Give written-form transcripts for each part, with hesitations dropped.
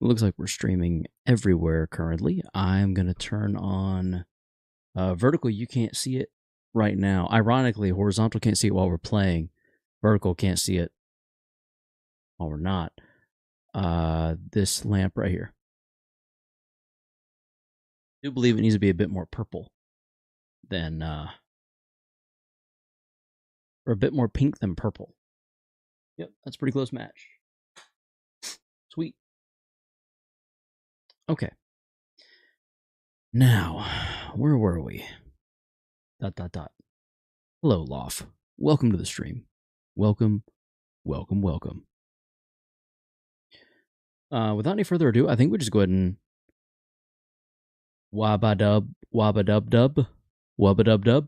Looks like we're streaming everywhere currently. I'm going to turn on vertical. You can't see it right now. Ironically, horizontal can't see it while we're playing. Vertical can't see it while we're not. This lamp right here. I do believe it needs to be a bit more purple than, or a bit more pink than purple. Yep, that's a pretty close match. Sweet. Okay. Now, where were we? ... Hello, Lof. Welcome to the stream. Welcome, welcome, welcome. Without any further ado, I think we just go ahead and wabba-dub, wabba-dub-dub, wabba-dub-dub,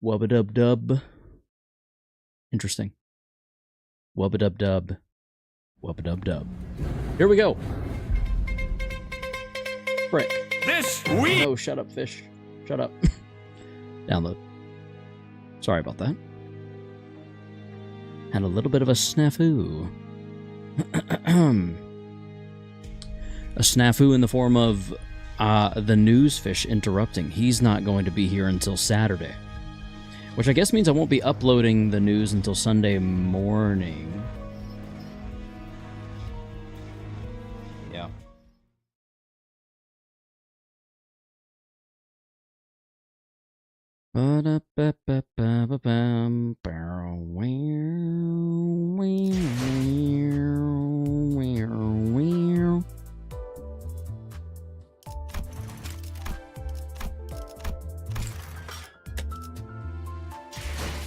wabba-dub-dub. Interesting. Wabba-dub-dub, wabba-dub-dub. Here we go. Frick. This week. No, shut up, fish. Shut up. Download. Sorry about that. Had a little bit of a snafu. A snafu in the form of the news fish interrupting. He's not going to be here until Saturday. Which I guess means I won't be uploading the news until Sunday morning. Yeah.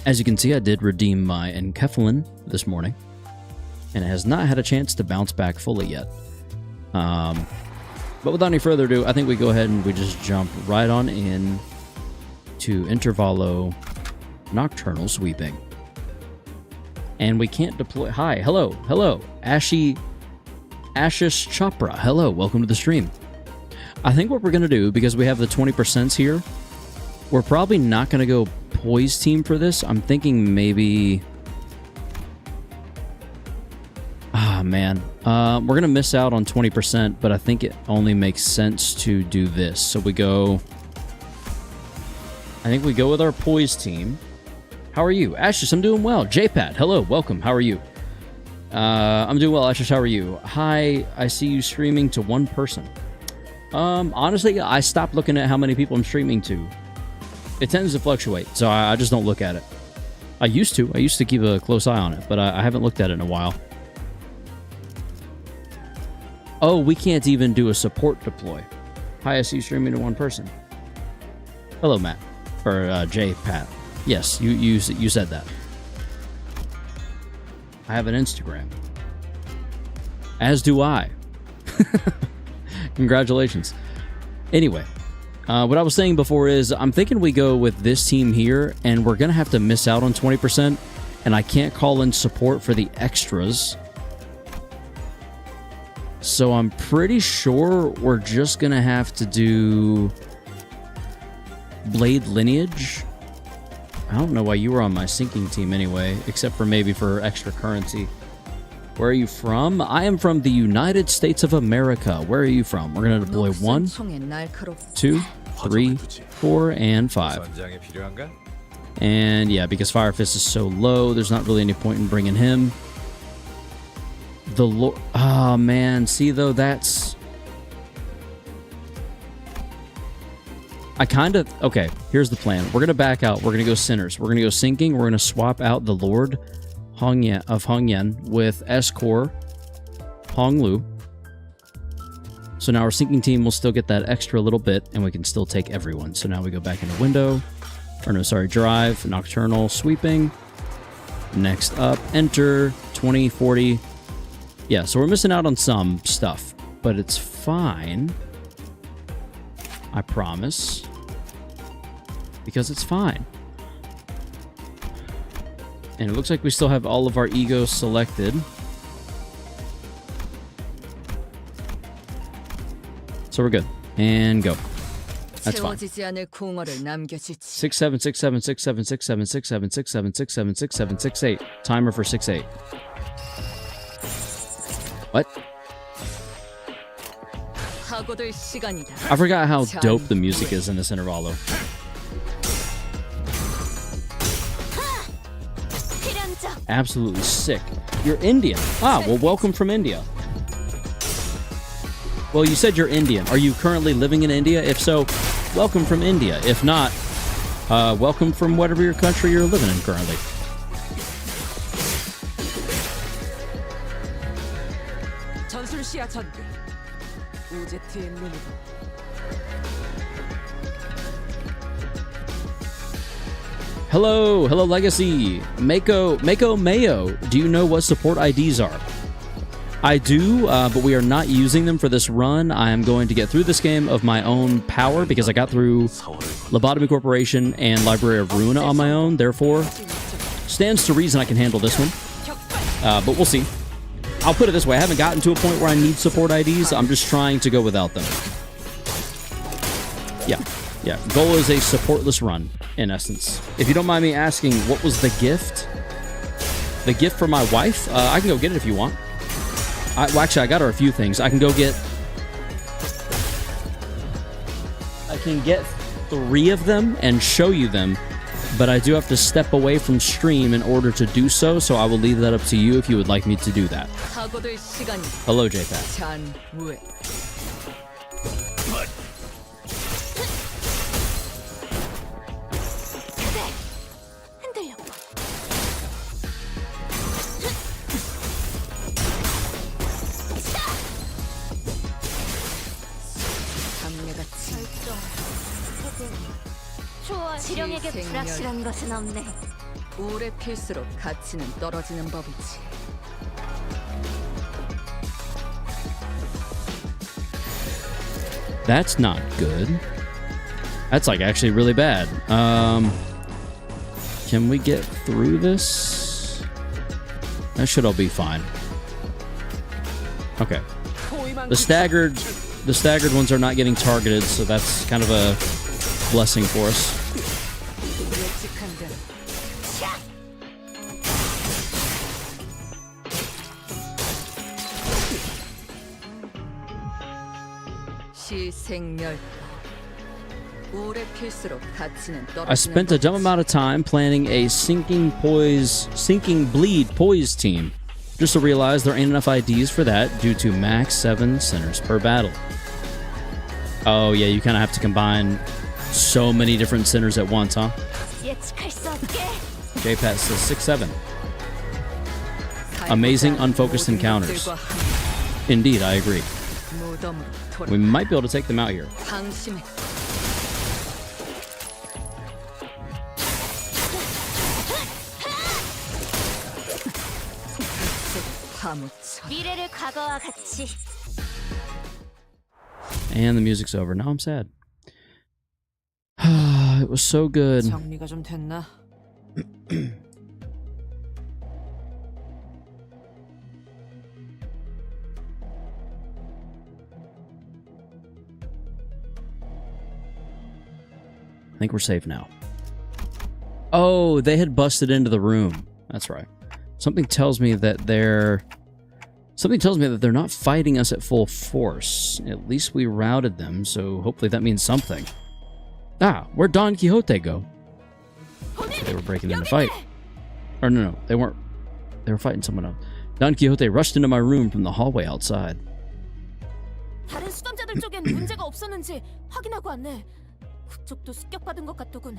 As you can see, I did redeem my enkephalin this morning, and it has not had a chance to bounce back fully yet. But without any further ado, I think we go ahead and we just jump right on in to Intervallo Nocturnal Sweeping. And we can't deploy... Hi, hello, Ashish Chopra, hello, welcome to the stream. I think what we're going to do, because we have the 20% here, we're probably not going to go poise team for this. I'm thinking maybe... man. We're going to miss out on 20%, but I think it only makes sense to do this. So we go... I think we go with our poise team. How are you? Ashish, I'm doing well. JPat, hello, welcome. How are you? I'm doing well, Ashish. How are you? Hi, I see you streaming to one person. Honestly, I stopped looking at how many people I'm streaming to. It tends to fluctuate, so I just don't look at it. I used to keep a close eye on it, but I haven't looked at it in a while. Oh, we can't even do a support deploy. Hi, I see you streaming to one person. Hello, Matt. Or Jay, Pat. Yes, you said that. I have an Instagram. As do I. Congratulations. Anyway, what I was saying before is I'm thinking we go with this team here, and we're going to have to miss out on 20%, and I can't call in support for the extras. So I'm pretty sure we're just going to have to do Blade Lineage. I don't know why you were on my sinking team anyway, except for maybe for extra currency. Where are you from? I am from the United States of America. Where are you from? We're going to deploy 1, 2, 3, 4, and 5. And yeah, because Fire Fist is so low, there's not really any point in bringing him. The Lord... Oh, man. See, though, that's... I kind of... Okay, here's the plan. We're going to back out. We're going to go Sinners. We're going to go Sinking. We're going to swap out the Lord of Hongyan with S-Core Honglu. So now our Sinking team will still get that extra little bit, and we can still take everyone. So now we go back into Window. Or no, sorry, Drive, Nocturnal, Sweeping. Next up, Enter, 20, 40... Yeah, so we're missing out on some stuff, but it's fine. I promise. Because it's fine. And it looks like we still have all of our egos selected. So we're good. And go. That's fine. 6 7 6 7 6 7 6 7 6 7 6 7 6 7 6 7 6 8. Timer for 6 8. What? 사고될 시간이다. I forgot how dope the music is in this intervallo. Absolutely sick. You're Indian. Ah, well, welcome from India. Well, you said you're Indian. Are you currently living in India? If so, welcome from India. If not, welcome from whatever your country you're living in currently. 전술시야 전개. 우제트의 눈으로. Hello, hello, Legacy. Mako Mayo. Do you know what support IDs are? I do, but we are not using them for this run. I am going to get through this game of my own power because I got through Lobotomy Corporation and Library of Ruina on my own. Therefore, stands to reason I can handle this one. But we'll see. I'll put it this way. I haven't gotten to a point where I need support IDs. I'm just trying to go without them. Yeah. Goal is a supportless run, in essence. If you don't mind me asking, what was the gift? The gift for my wife? I can go get it if you want. Well, actually, I got her a few things. I can get 3 of them and show you them, but I do have to step away from stream in order to do so, so I will leave that up to you if you would like me to do that. Hello, JPAT. 지령에게 불확실한 것은 없네. 오래 필수록 가치는 떨어지는 법이지. That's not good. That's like actually really bad. Can we get through this? That should all be fine. Okay. The staggered ones are not getting targeted, so that's kind of a blessing for us. I spent a dumb amount of time planning a sinking bleed poise team, just to realize there ain't enough IDs for that due to max 7 sinners per battle. Oh yeah, you kind of have to combine so many different sinners at once, huh? JPAT says 6-7. Amazing unfocused encounters. Indeed, I agree. We might be able to take them out here. And the music's over. Now I'm sad. It was so good. I think we're safe now. Oh, they had busted into the room. That's right. Something tells me that they're not fighting us at full force. At least we routed them, so hopefully that means something. Ah, where'd Don Quixote go? So they were breaking in the fight. Or no, they weren't. They were fighting someone else. Don Quixote rushed into my room from the hallway outside. 다른 수감자들 쪽엔 문제가 없었는지 확인하고 왔네. 그쪽도 습격받은 것 같더군.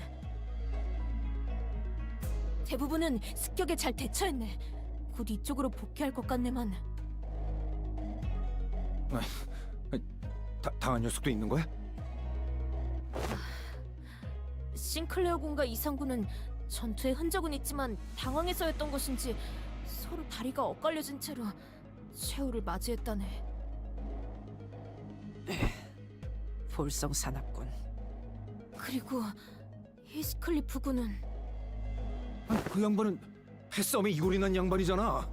대부분은 습격에 잘 대처했네. 곧 이쪽으로 복귀할 것 같네만. 당한 녀석도 있는 거야? 싱클레어 군과 이상군은 전투의 흔적은 있지만 당황해서였던 것인지 서로 다리가 엇갈려진 채로 최후를 맞이했다네. 볼성사납군. 그리고 히스클리프 군은 그 양반은 패싸움에 이골이 난 양반이잖아.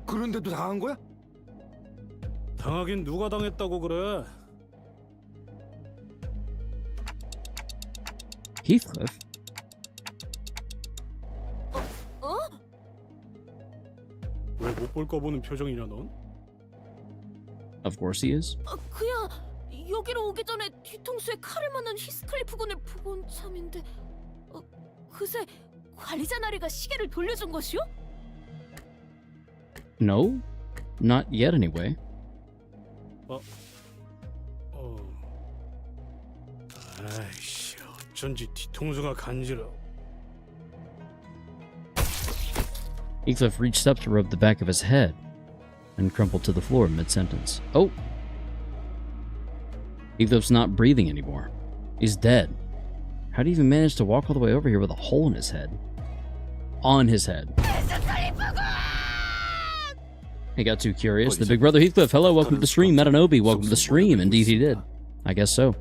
그런데도 당한 거야? 당하긴 누가 당했다고 그래? Heathcliff? 왜 못 볼까 보는 표정이냐 넌? Of course he is. 그야 여기로 오기 전에 뒤통수에 칼을 맞는 히스클리프 군을 보고 온 참인데 그새 관리자 나리가 시계를 돌려준 것이요? No, not yet anyway. 아이씨, 어쩐지 뒤통수가 간지러. Heathcliff reached up to rub the back of his head and crumpled to the floor mid-sentence. Oh! Heathcliff's not breathing anymore. He's dead. How do you even manage to walk all the way over here with a hole in his head? On his head. He got too curious. The big brother Heathcliff, hello, welcome to the stream. Metanobi, welcome to the stream. Indeed he did. I guess so.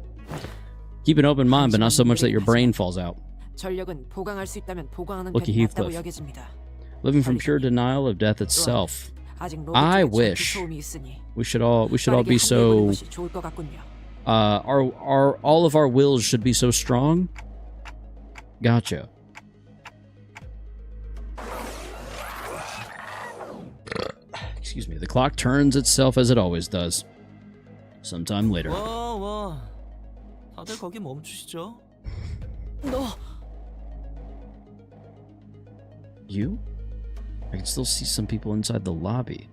Keep an open mind, but not so much that your brain falls out. Look at Heathcliff. Living from pure denial of death itself. I wish we should all be so all of our wills should be so strong. Gotcha. Excuse me. The clock turns itself as it always does. Sometime later. 다들 거기 멈추시죠. You? I can still see some people inside the lobby,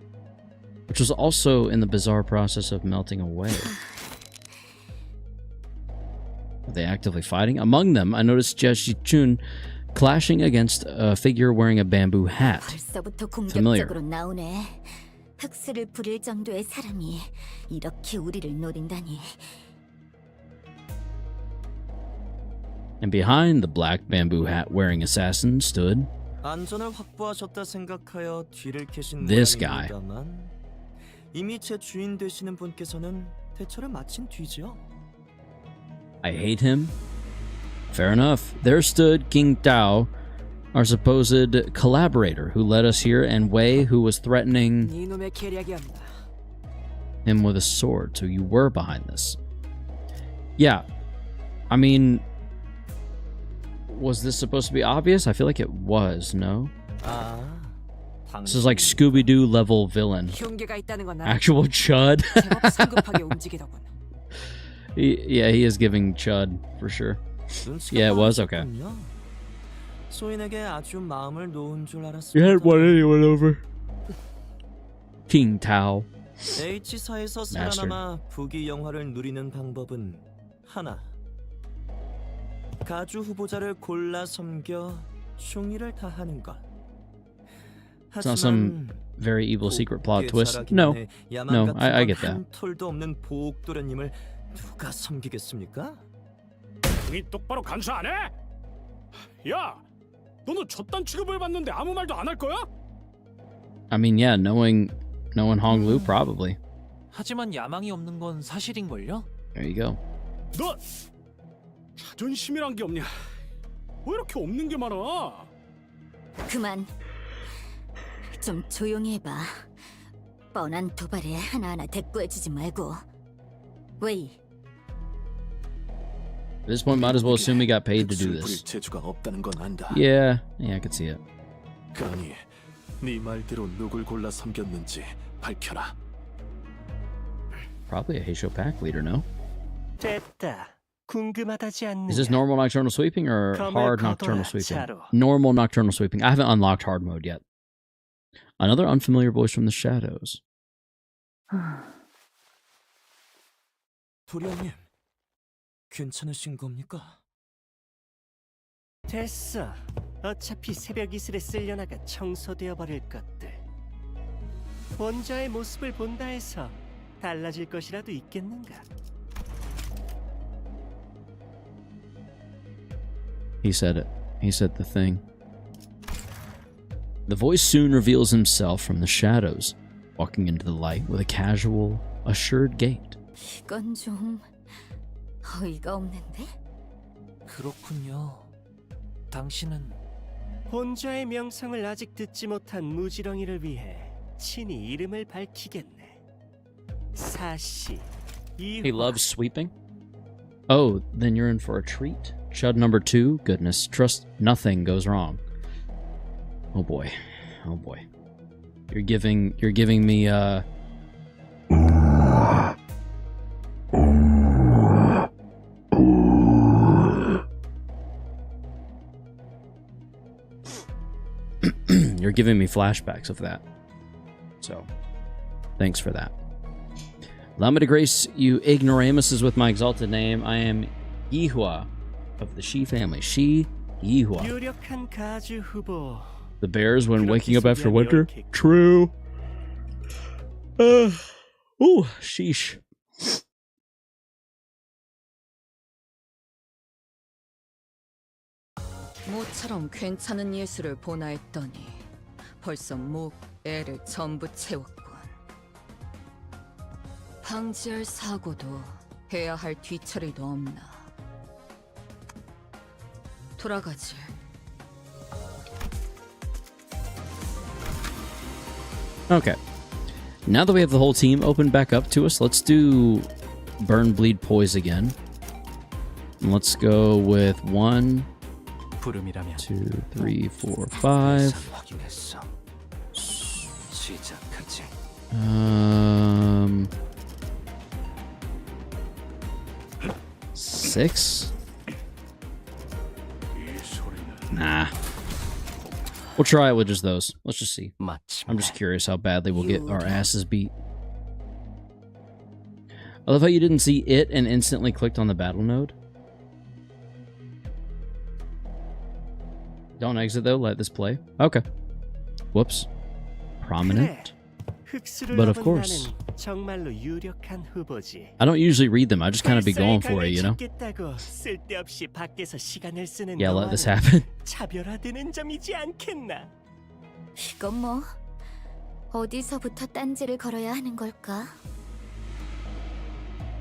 which was also in the bizarre process of melting away. Are they actively fighting? Among them, I noticed Chun clashing against a figure wearing a bamboo hat. Familiar. 흑수를 부릴 정도의 사람이 이렇게 우리를 노린다니. And behind the black bamboo hat wearing assassin stood 안전을 확보하셨다 생각하여 뒤를 캐신 This guy. 모양입니다만 이미 제 주인 되시는 분께서는 대처를 마친 뒤죠. I hate him. Fair enough. There stood King Tao, our supposed collaborator who led us here, and Wei, who was threatening him with a sword. So you were behind this. Yeah. I mean, was this supposed to be obvious? I feel like it was, no? This is like Scooby-Doo level villain. Actual Chud. Yeah, he is giving Chud, for sure. Yeah, it was? Okay. 소인에게 아주 마음을 놓은 줄 알았습니다. You hadn't won anyone over. King Tao. H사에서 살아남아 부귀 영화를 누리는 방법은 하나. 가주 후보자를 골라 섬겨 충의를 다하는 것. It's not some very evil secret plot twist. No, I get that. 털도 없는 보옥도련님을 누가 섬기겠습니까? 이 똑바로 간수 안 해? 야, 너는 저딴 취급을 받는데 아무 말도 안 할 거야? I mean, yeah, knowing Hong Lu, probably. 하지만 야망이 없는 건 사실인걸요? There you go. 너 자존심이란 게 없냐? 왜 이렇게 없는 게 많아? 그만. 좀 조용히 해봐. 뻔한 도발에 하나하나 대꾸해주지 말고. 웨이. At this point, might as well assume we got paid to do this. Yeah, I could see it. 아니, 네 말대로 누굴 골라 섬겼는지 밝혀라. Probably a Heisho pack leader, no? 됐다. 궁금하다지 않느냐? Is this normal nocturnal sweeping or hard nocturnal sweeping? Normal nocturnal sweeping. I haven't unlocked hard mode yet. Another unfamiliar voice from the shadows. 도련님, 괜찮으신 겁니까? 됐어. 어차피 새벽 이슬에 쓸려나가 청소되어 버릴 것들. 원자의 모습을 본다 해서 달라질 것이라도 있겠는가? He said it. He said the thing. The voice soon reveals himself from the shadows, walking into the light with a casual, assured gait. 이건 좀 어이가 없는데? 그렇군요. 당신은 본좌의 명성을 아직 듣지 못한 무지렁이를 위해 친히 이름을 밝히겠네. 사시 이화. He loves sweeping? Oh, then you're in for a treat. Chud number 2? Goodness, trust nothing goes wrong. Oh boy. Oh boy. You're giving me you're giving me flashbacks of that. So, thanks for that. Allow me to grace you ignoramuses with my exalted name. I am Yihua of the Shi family. Shi Yihua. 유력한 가주 후보. The bears when waking up after winter? True. Ooh, sheesh. 모처럼 괜찮은 예술을 보나 했더니 벌써 목, 애를 전부 채웠군. 방지할 사고도 해야 할 뒤처리도 없나. 돌아가지. Okay. Now that we have the whole team opened back up to us, let's do Burn, Bleed, Poise again. And let's go with 1, 2, 3, 4, 5. 6. Nah. We'll try it with just those. Let's just see. I'm just curious how badly we'll get our asses beat. I love how you didn't see it and instantly clicked on the battle node. Don't exit though, let this play. Okay. Whoops. Prominent. But of course. 정말로 유력한 후보지. I don't usually read them, I just kind of be going for it, you know? 쓸데없이 밖에서 시간을 쓰는 Yeah, let this happen. 차별화되는 점이지 않겠나? 이건 뭐 어디서부터 딴지를 걸어야 하는 걸까?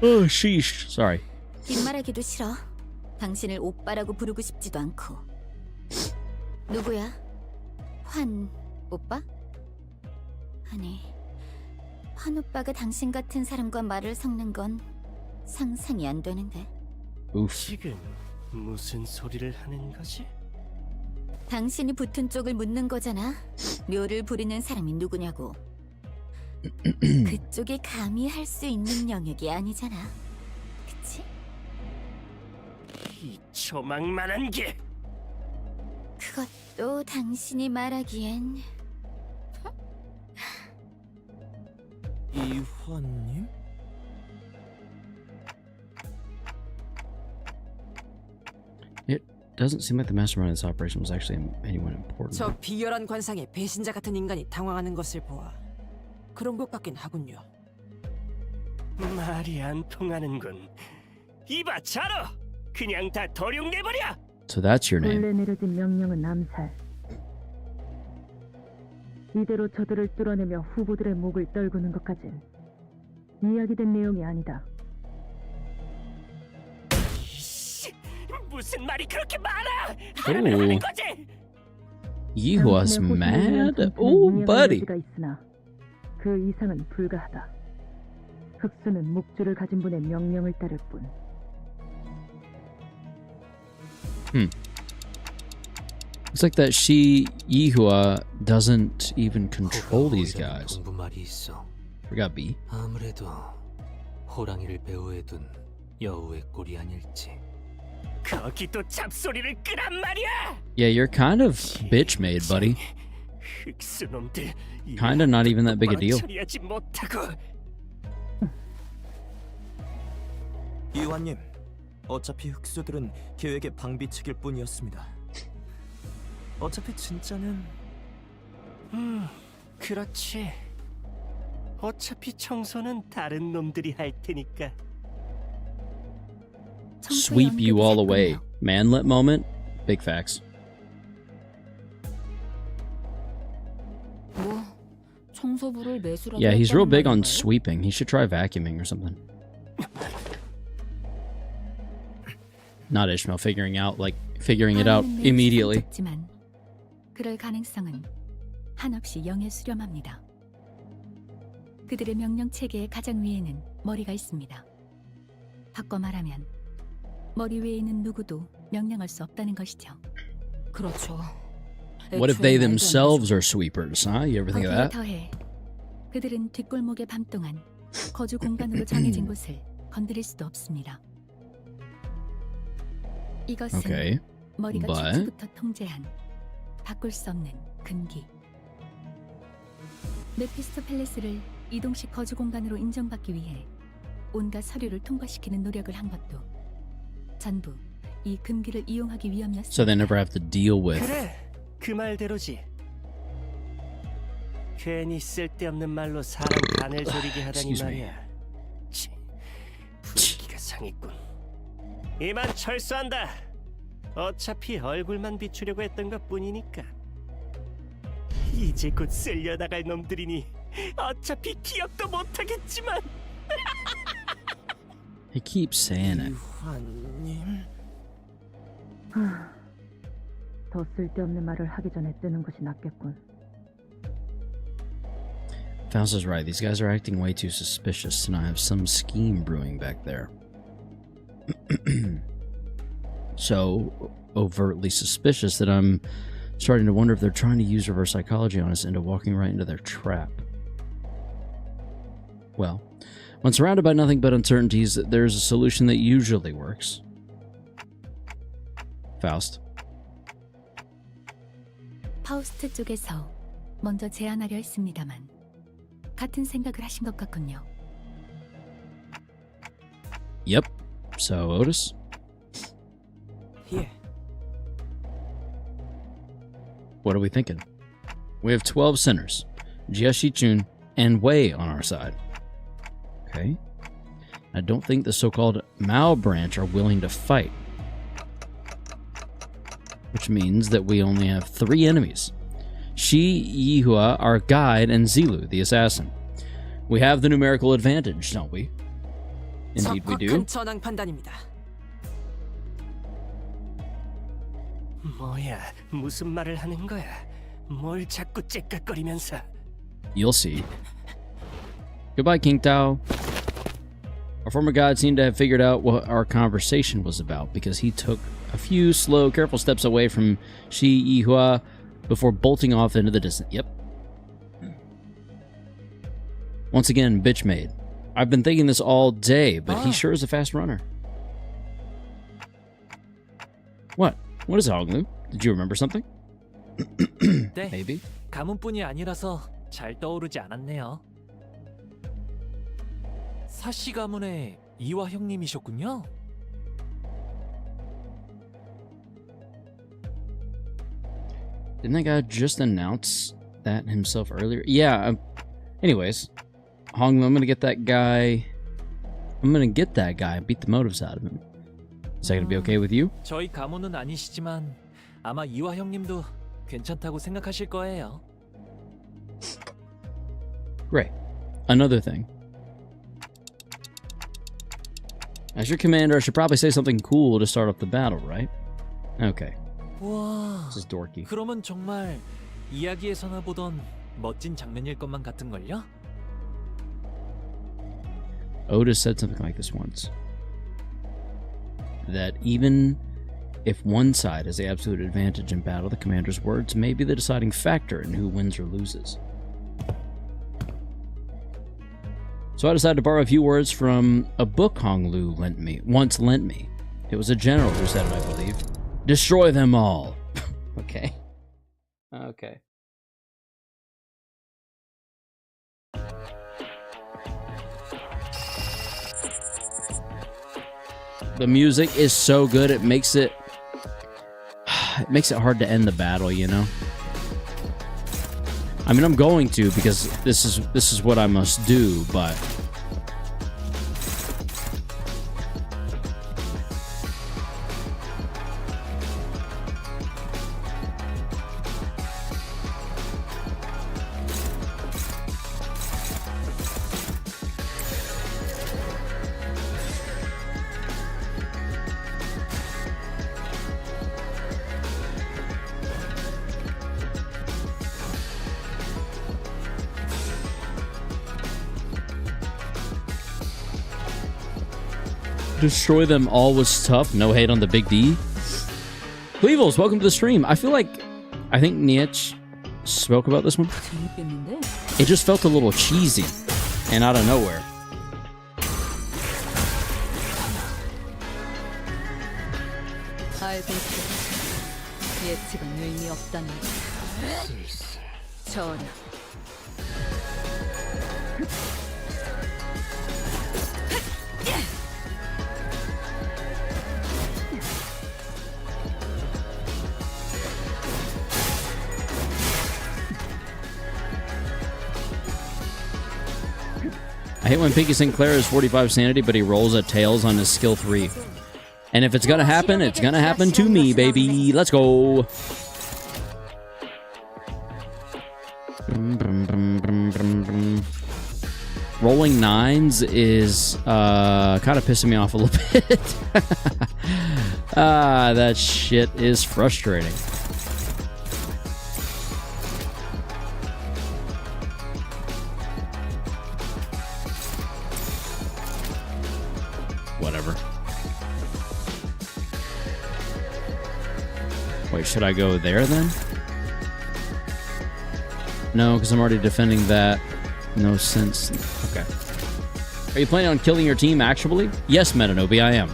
Oh, sheesh. Sorry. 뒷말하기도 싫어. 당신을 오빠라고 부르고 싶지도 않고. 누구야? 환 오빠? 아니, 환 오빠가 당신 같은 사람과 말을 섞는 건 상상이 안 되는데. Oof. 지금 무슨 소리를 하는 거지? 당신이 붙은 쪽을 묻는 거잖아. 묘를 부리는 사람이 누구냐고. 그쪽이 감히 할 수 있는 영역이 아니잖아. 그치? 이 조망만한 게. 그것도 당신이 말하기엔. 이환님? It doesn't seem like the mastermind of this operation was actually anyone important. 저 비열한 관상에 배신자 같은 인간이 당황하는 것을 보아 그런 것 같긴 하군요. 말이 안 통하는군. 이봐 자로, 그냥 다 도륙내버려. So that's your name. 원래 내려진 명령은 암살. 이대로 저들을 뚫어내며 후보들의 목을 떨구는 것까진 이야기된 내용이 아니다. 이씨, 무슨 말이 그렇게 많아? 오. 하라면 하는 거지. Yihua's mad? Oh, buddy. 있으나 그 이상은 불가하다. 흑수는 목줄을 가진 분의 명령을 따를 뿐. Looks like that Yihua doesn't even control these guys. Forgot B. 아무래도 호랑이를 배후에 둔 여우의 꼴이 아닐지. 거기 또 잡소리를 끄란 말이야. Yeah, you're kind of bitch made, buddy. 흑수놈들. Kinda not even that big a deal. 처리하지 못하고. 이환님, 어차피 흑수들은 계획의 방비책일 뿐이었습니다. 어차피 진짜는 그렇지. 어차피 청소는 다른 놈들이 할 테니까. Sweep you all away. Manlet moment? Big facts. 뭐 청소부를 매수라도 Yeah, he's real 했다는 big on 말인가요? sweeping. He should try vacuuming or something. Not Ishmael figuring it out immediately. 적지만 그럴 가능성은 한없이 영에 수렴합니다. 그들의 명령 체계의 가장 위에는 머리가 있습니다. 바꿔 말하면 머리 위에 있는 누구도 명령할 수 없다는 것이죠. 그렇죠. What if they themselves are sweepers, huh? You ever think of 거기에 that? 더해 그들은 뒷골목의 밤 동안 거주 공간으로 정해진 곳을 건드릴 수도 없습니다. 이것은 Okay, 머리가 but- 출처부터 통제한 바꿀 수 없는 금기. 메피스토펠레스를 이동식 거주 공간으로 인정받기 위해 온갖 서류를 통과시키는 노력을 한 것도 전부 이 금기를 이용하기 위함이었습니다. So they never have to deal with. 그래, 그 말대로지. 괜히 쓸데없는 말로 사람 간을 조리게 하다니 Excuse me. 말이야. 치, 분위기가 상했군. 이만 철수한다. 어차피 얼굴만 비추려고 했던 것뿐이니까. 이제 곧 쓸려나갈 놈들이니 어차피 기억도 못하겠지만. He keeps saying it. 유화님. 더 쓸데없는 말을 하기 전에 뜨는 것이 낫겠군. Faust is right. These guys are acting way too suspicious, and I have some scheme brewing back there. So overtly suspicious that I'm starting to wonder if they're trying to use reverse psychology on us into walking right into their trap. Well, when surrounded by nothing but uncertainties, there's a solution that usually works. Faust. 파우스트 쪽에서 먼저 제안하려 했습니다만 같은 생각을 하신 것 같군요. Yep. So, Otis? 예. What are we thinking? We have 12 sinners, Jia Shichun and Wei on our side. Okay. I don't think the so-called Mao branch are willing to fight. Which means that we only have 3 enemies. Shi Yihua, our guide, and Zilu, the assassin. We have the numerical advantage, don't we? Indeed we do. 적확한 전황 판단입니다. 뭐야, 무슨 말을 하는 거야? 뭘 자꾸 째깍거리면서. You'll see. Goodbye, King Tao. Our former guide seemed to have figured out what our conversation was about because he took a few slow, careful steps away from Shi Yihua before bolting off into the distance. Yep. Once again, bitch made. I've been thinking this all day, but he sure is a fast runner. What? What is it, Honglu? Did you remember something? 네. Maybe? 가문뿐이 아니라서 잘 떠오르지 않았네요. 사씨 가문의 이화 형님이셨군요. Didn't that guy just announce that himself earlier? Yeah. Anyways, Honglu, I'm gonna get that guy. I'm gonna get that guy and beat the motives out of him. Is that gonna be okay with you? 저희 가문은 아니시지만 아마 이화 형님도 괜찮다고 생각하실 거예요. Great. Another thing. As your commander, I should probably say something cool to start off the battle, right? Okay. 와. This is dorky. 그러면 정말 이야기에서나 보던 멋진 장면일 것만 같은걸요? Otis said something like this once. That even if one side has the absolute advantage in battle, the commander's words may be the deciding factor in who wins or loses. So I decided to borrow a few words from a book Honglu once lent me. It was a general who said it, I believe. Destroy them all. Okay. Okay. The music is so good, it makes it hard to end the battle, you know? I mean, I'm going to because this is what I must do, but destroy them all was tough. No hate on the big D. Clevels, welcome to the stream. I think Niech spoke about this one. It just felt a little cheesy and out of nowhere. 알고 있어. 예측은 의미 없다는 거. 전하, I hate when Pinky Sinclair is 45 sanity, but he rolls a tails on his skill 3. And if it's gonna happen, it's gonna happen to me, baby. Let's go. Rolling 9s is kind of pissing me off a little bit. That shit is frustrating. Whatever. Wait, should I go there then? No, because I'm already defending that. No sense. Okay. Are you planning on killing your team, actually? Yes, Metanobi, I am.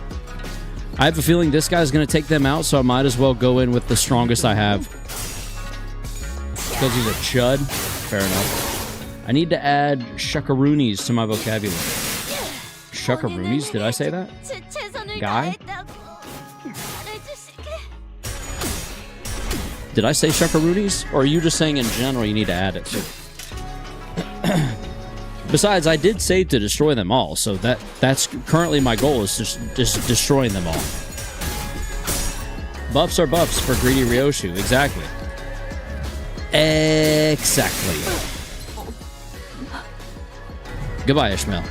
I have a feeling this guy's going to take them out, so I might as well go in with the strongest I have. Because he's a chud? Fair enough. I need to add shuckaroonies to my vocabulary. Shuckaroonies? Did I say that? Guy? Did I say shuckaroonies? Or are you just saying in general you need to add it? Besides, I did say to destroy them all, so that's currently my goal, is just destroying them all. Buffs are buffs for greedy Ryoshu. Exactly. Exactly. Goodbye, Ishmael.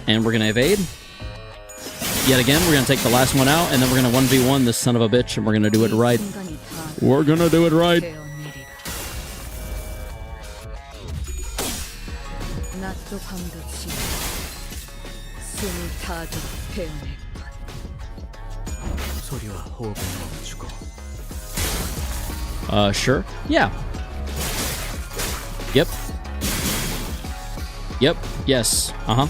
And we're gonna evade. Yet again, we're gonna take the last one out, and then we're gonna 1v1 this son of a bitch, and we're gonna do it right. We're gonna do it right. Sure. Yeah. Yep. Yep. Yes. Uh-huh.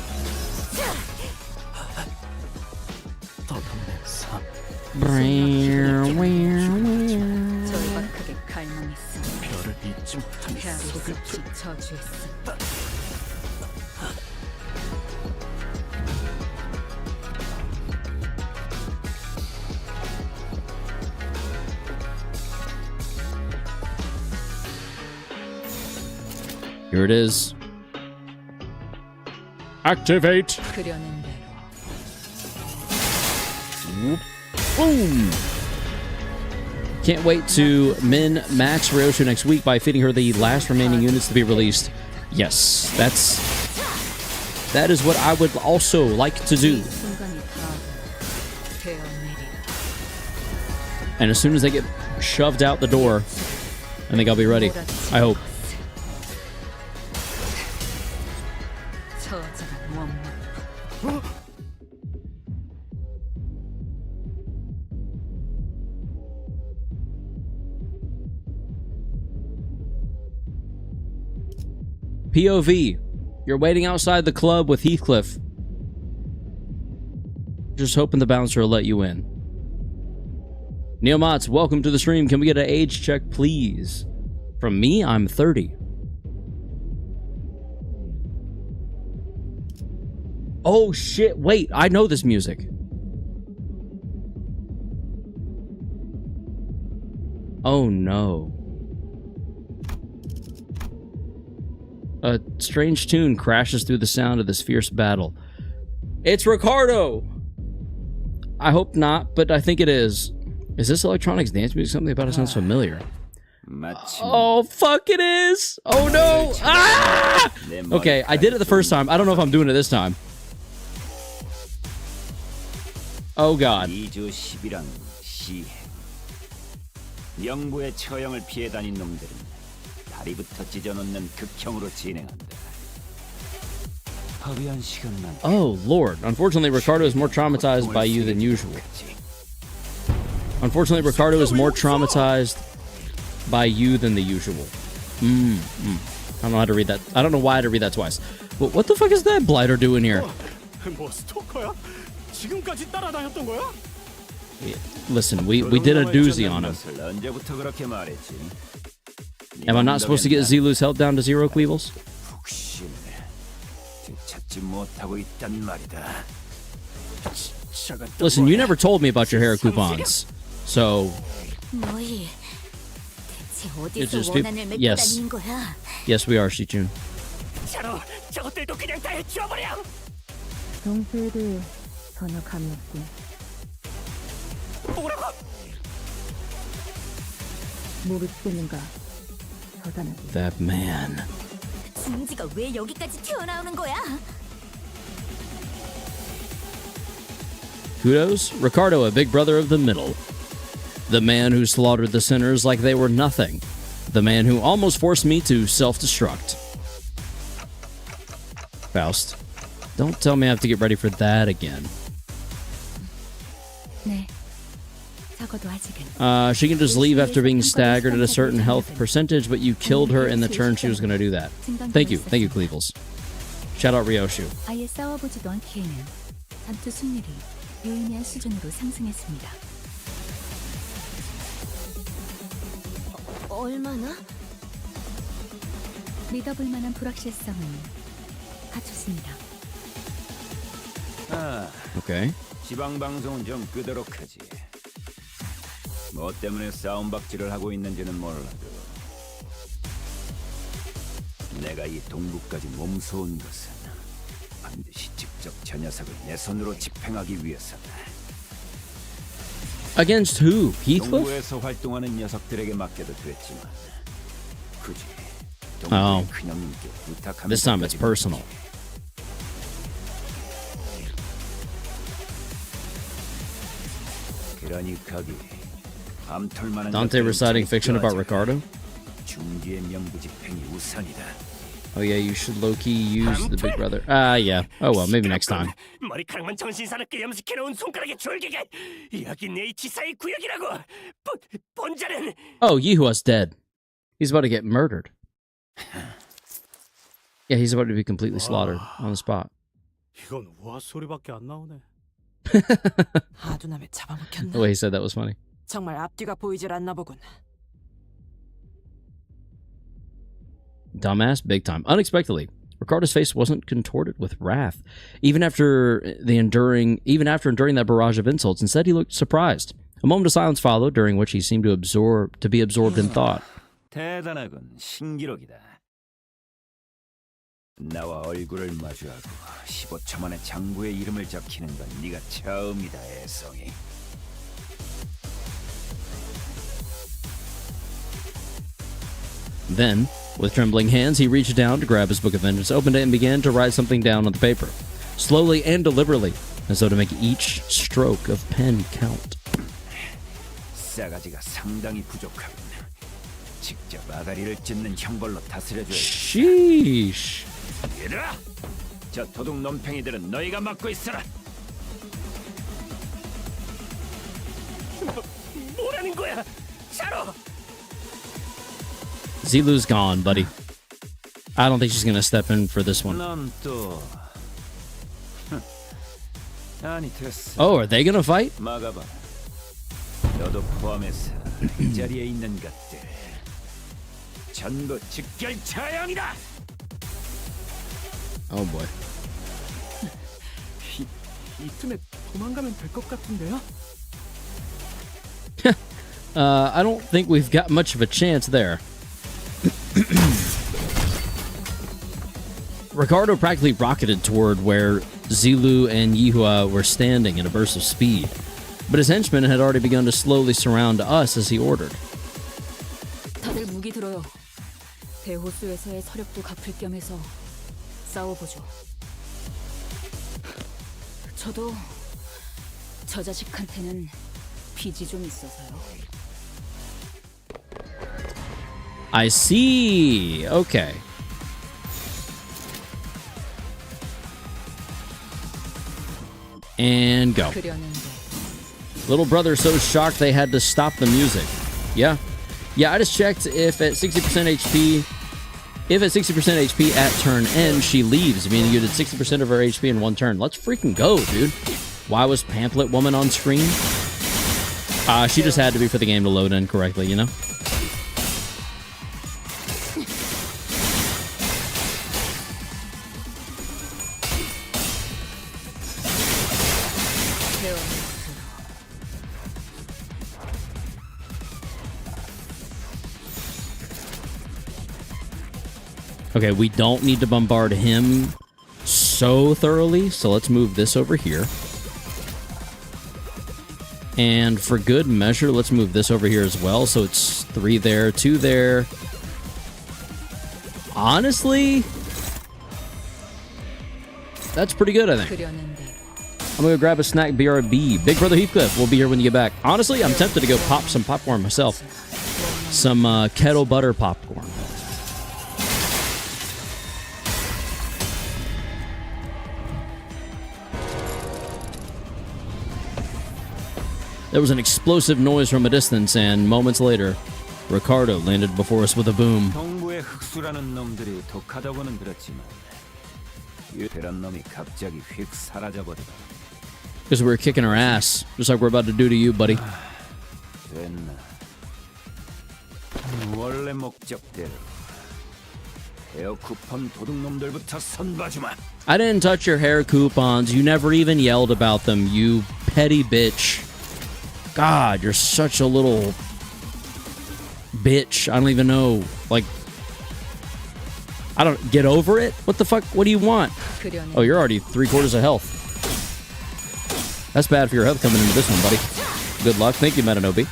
Here it is. Activate. Whoop. Boom. Can't wait to min-max Ryoshu next week by feeding her the last remaining units to be released. Yes, that is what I would also like to do. And as soon as they get shoved out the door, I think I'll be ready. I hope. POV, you're waiting outside the club with Heathcliff. Just hoping the bouncer will let you in. Neomats, welcome to the stream. Can we get an age check, please? From me, I'm 30. Oh shit, wait, I know this music. Oh no. A strange tune crashes through the sound of this fierce battle. It's Ricardo! I hope not, but I think it is. Is this electronics dance music? Something about it sounds familiar. Oh, fuck it is! Oh no! Ah! Okay, I did it the first time. I don't know if I'm doing it this time. Oh god. Oh lord. Unfortunately, Ricardo is more traumatized by you than usual. Unfortunately, Ricardo is more traumatized by you than the usual. I don't know how to read that. I don't know why I had to read that twice. But what the fuck is that blighter doing here? Listen, we did a doozy on him. Am I not supposed to get Zilu's health down to 0, Cleavels? Listen, you never told me about your hair coupons. So... 너희 대체 It's 어디서 just 원한을 맺고 yes. 다니는 거야? Yes, we are, Shichun. 자로 저것들도 그냥 다 해치워버려. 평소에 대해 전혀 감이 없군. 뭐라고? 모르겠는가? 서단하게. That man. 중지가 왜 여기까지 튀어나오는 거야? Kudos, Ricardo, a big brother of the middle. The man who slaughtered the sinners like they were nothing. The man who almost forced me to self-destruct. Faust, don't tell me I have to get ready for that again. 네. 적어도 아직은. She can just leave after being staggered at a certain health percentage, but you killed her in the turn she was going to do that. Thank you, Cleavels. Shout out Ryoshu. 아예 싸워보지도 않기에는 전투 승률이 유의미한 수준으로 상승했습니다. 얼마나? 믿어볼 만한 불확실성은 갖췄습니다. Okay. 지방 방송은 좀 끄도록 하지. 뭐 때문에 싸움박질을 하고 있는지는 몰라도 내가 이 동부까지 몸소온 것은 반드시 직접 저 녀석을 내 손으로 집행하기 위해서다. Against who? Heathcliff? 동부에서 활동하는 녀석들에게 맡겨도 됐지만 굳이 Oh. 동부의 큰형님께 부탁하면 This time it's personal. 그러니 거기 밤톨만한 Dante reciting fiction about Ricardo? 중지의 명부 집행이 우선이다. Oh yeah, you should low-key use the big brother. Yeah. Oh well, maybe next time. 머리카락만 정신사납게 염색해놓은 손가락의 졸개가 여기 내 지사의 구역이라고. 본자는 Oh, Yihua's dead. He's about to get murdered. Yeah, he's about to be completely slaughtered on the spot. 이건 우아 소리밖에 안 나오네. 하두남에 잡아먹혔나? The way he said that was funny. 정말 앞뒤가 보이질 않나 보군. Dumbass, big time. Unexpectedly, Ricardo's face wasn't contorted with wrath, even after enduring that barrage of insults. Instead, he looked surprised. A moment of silence followed, during which he seemed to be absorbed in thought. 대단하군, 신기록이다. 나와 얼굴을 마주하고 15초 만에 장부의 이름을 적히는 건 네가 처음이다, 애송이. Then, with trembling hands, he reached down to grab his book of vengeance, opened it, and began to write something down on the paper, slowly and deliberately, as though to make each stroke of pen count. 싸가지가 상당히 부족하군. 직접 아가리를 찢는 형벌로 다스려줘야. Sheesh. 얘들아, 저 도둑 논팽이들은 너희가 맡고 있어라. 뭐라는 거야? 자로. Zilu's gone, buddy. I don't think she's gonna step in for this one. 넌 또. 아니 됐어. Oh, are they gonna fight? 막아봐. 너도 포함해서 이 자리에 있는 것들 전부 직결 처형이다. Oh boy. 이 틈에 도망가면 될 것 같은데요? I don't think we've got much of a chance there. Ricardo practically rocketed toward where Zilu and Yihua were standing in a burst of speed, but his henchmen had already begun to slowly surround us as he ordered. 다들 무기 들어요. 대호수에서의 서력도 갚을 겸해서 싸워보죠. 저도 저 자식한테는 빚이 좀 있어서요. I see. Okay. And go. Little brother so shocked they had to stop the music. Yeah. Yeah, I just checked if at 60% HP, at turn end, she leaves, meaning you did 60% of her HP in one turn. Let's freaking go, dude. Why was Pamphlet Woman on screen? She just had to be for the game to load in correctly, you know? Okay, we don't need to bombard him so thoroughly, so let's move this over here. And for good measure, let's move this over here as well, so it's 3 there, 2 there. Honestly, that's pretty good, I think. I'm gonna go grab a snack, BRB. Big Brother Heathcliff will be here when you get back. Honestly, I'm tempted to go pop some popcorn myself. Some kettle butter popcorn. There was an explosive noise from a distance, and moments later, Ricardo landed before us with a boom. 동부의 흑수라는 놈들이 독하다고는 들었지만 유태란 놈이 갑자기 휙 사라져버리다. Because we were kicking her ass, just like we're about to do to you, buddy. 됐나? 원래 목적대로 헤어 쿠폰 도둑놈들부터 선봐주마. I didn't touch your hair coupons. You never even yelled about them, you petty bitch. God, you're such a little bitch. I don't even know. Like, I don't get over it. What the fuck? What do you want? Oh, you're already 3/4 of health. That's bad for your health coming into this one, buddy. Good luck. Thank you, Metanobi.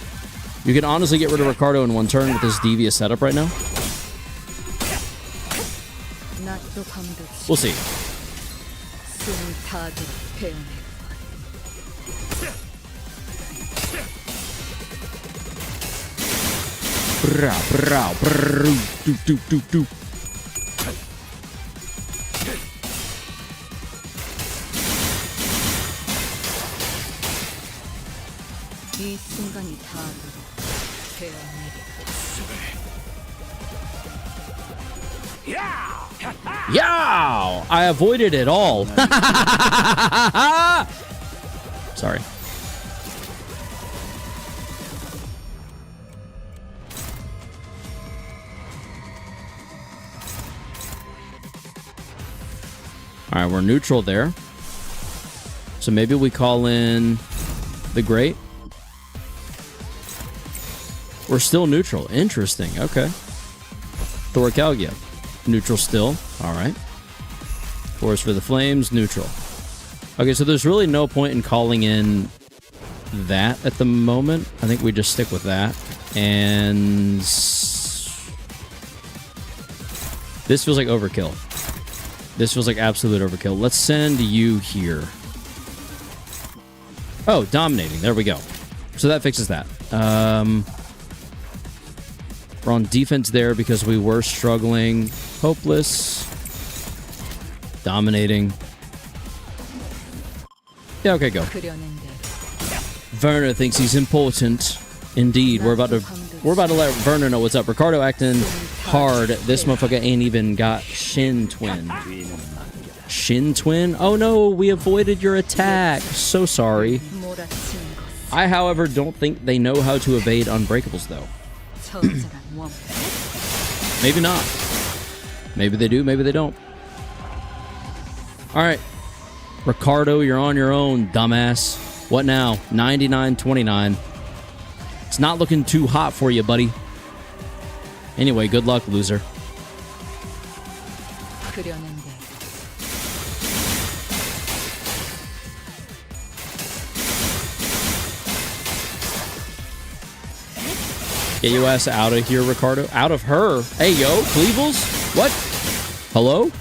You can honestly get rid of Ricardo in one turn with this devious setup right now. We'll see. 이 순간이 다 Yow! I avoided it all. Sorry. All right, we're neutral there. So maybe we call in the Great. We're still neutral. Interesting. Okay. Thoracalgia. Neutral still. All right. Force for the Flames. Neutral. Okay, so there's really no point in calling in that at the moment. I think we just stick with that. And this feels like overkill. This feels like absolute overkill. Let's send you here. Oh, dominating. There we go. So that fixes that. We're on defense there because we were struggling. Hopeless. Dominating. Yeah, okay, go. Werner thinks he's important. Indeed, we're about to let Werner know what's up. Ricardo acting hard. This motherfucker ain't even got Shin Twin. Shin Twin? Oh no, we avoided your attack. So sorry. I, however, don't think they know how to evade Unbreakables, though. Maybe not. Maybe they do, maybe they don't. Alright. Ricardo, you're on your own, dumbass. What now? 99-29. It's not looking too hot for you, buddy. Anyway, good luck, loser. Get your ass out of here, Ricardo. Out of her. Hey, yo, Cleebles? What? Hello?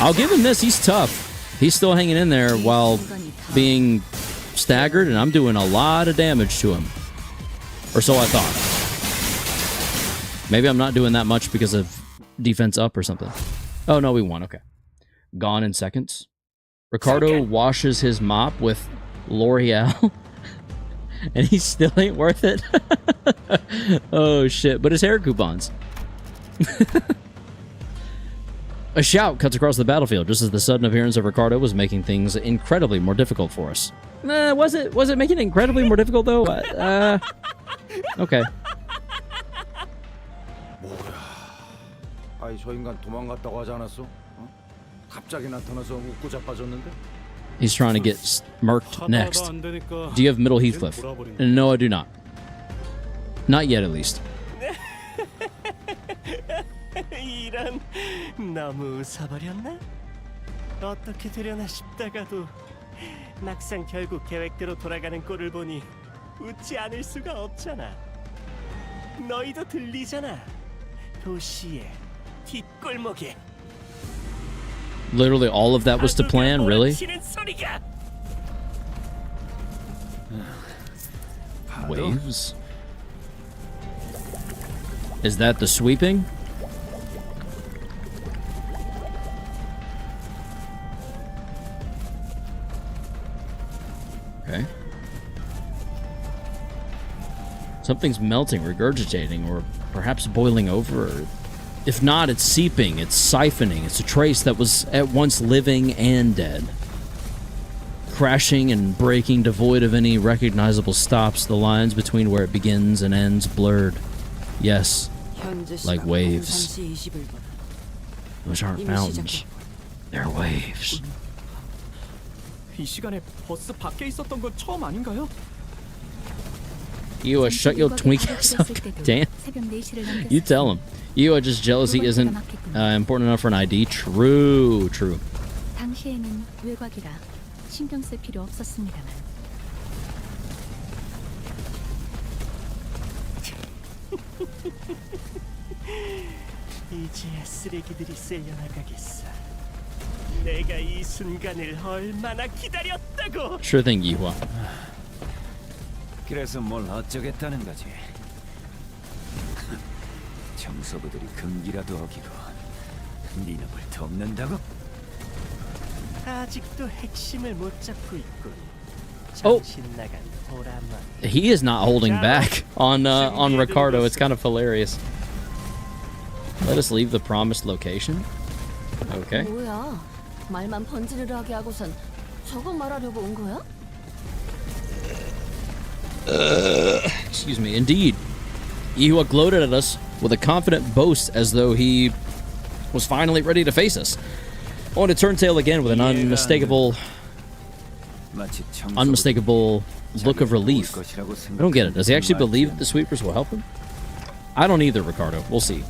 I'll give him this. He's tough. He's still hanging in there while being staggered, and I'm doing a lot of damage to him. Or so I thought. Maybe I'm not doing that much because of defense up or something. Oh, no, we won. Okay. Gone in seconds. Ricardo washes his mop with L'Oreal. And he still ain't worth it. Oh, shit. But his hair coupons. A shout cuts across the battlefield just as the sudden appearance of Ricardo was making things incredibly more difficult for us. Was it making it incredibly more difficult though? Okay. 아이 저 인간 도망갔다고 하지 않았어? 갑자기 나타나서 웃고 자빠졌는데? He's trying to get murked next. 안 되니까 Do you have Middle Heathcliff? No, I do not. Not yet, at least. 이런, 너무 웃어버렸나? 어떻게 되려나 싶다가도 막상 결국 계획대로 돌아가는 꼴을 보니 웃지 않을 수가 없잖아. 너희도 들리잖아. 도시의 뒷골목에 Literally all of that was to plan, really? 치는 소리가. Waves? Is that the sweeping? Okay. Something's melting, regurgitating, or perhaps boiling over. Or if not, it's seeping, it's siphoning. It's a trace that was at once living and dead. Crashing and breaking, devoid of any recognizable stops, the lines between where it begins and ends blurred. Yes, like waves. Those aren't mountains. They're waves. 이 시간에 버스 밖에 있었던 건 처음 아닌가요? You shut your twink ass up. Damn. You tell him. You just jealousy isn't important enough for an ID. True. 당시에는 외곽이라 신경 쓸 필요 없었습니다만. 이제야 쓰레기들이 쓸려나가겠어. 내가 이 순간을 얼마나 기다렸다고. Sure thing, Yihua. 그래서 뭘 어쩌겠다는 거지? 정서부들이 금기라도 어기고 네 놈을 돕는다고? 아직도 핵심을 못 잡고 있군. Oh. 정신 나간 도라마. He is not holding back on Ricardo. It's kind of hilarious. Let us leave the promised location. Okay. 뭐야? 말만 번지르르 하게 하고선 저거 말하려고 온 거야? Excuse me. Indeed, Yihua gloated at us with a confident boast as though he was finally ready to face us. On to turn tail again with an unmistakable look of relief. I don't get it. Does he actually believe that the sweepers will help him? I don't either, Ricardo. We'll see.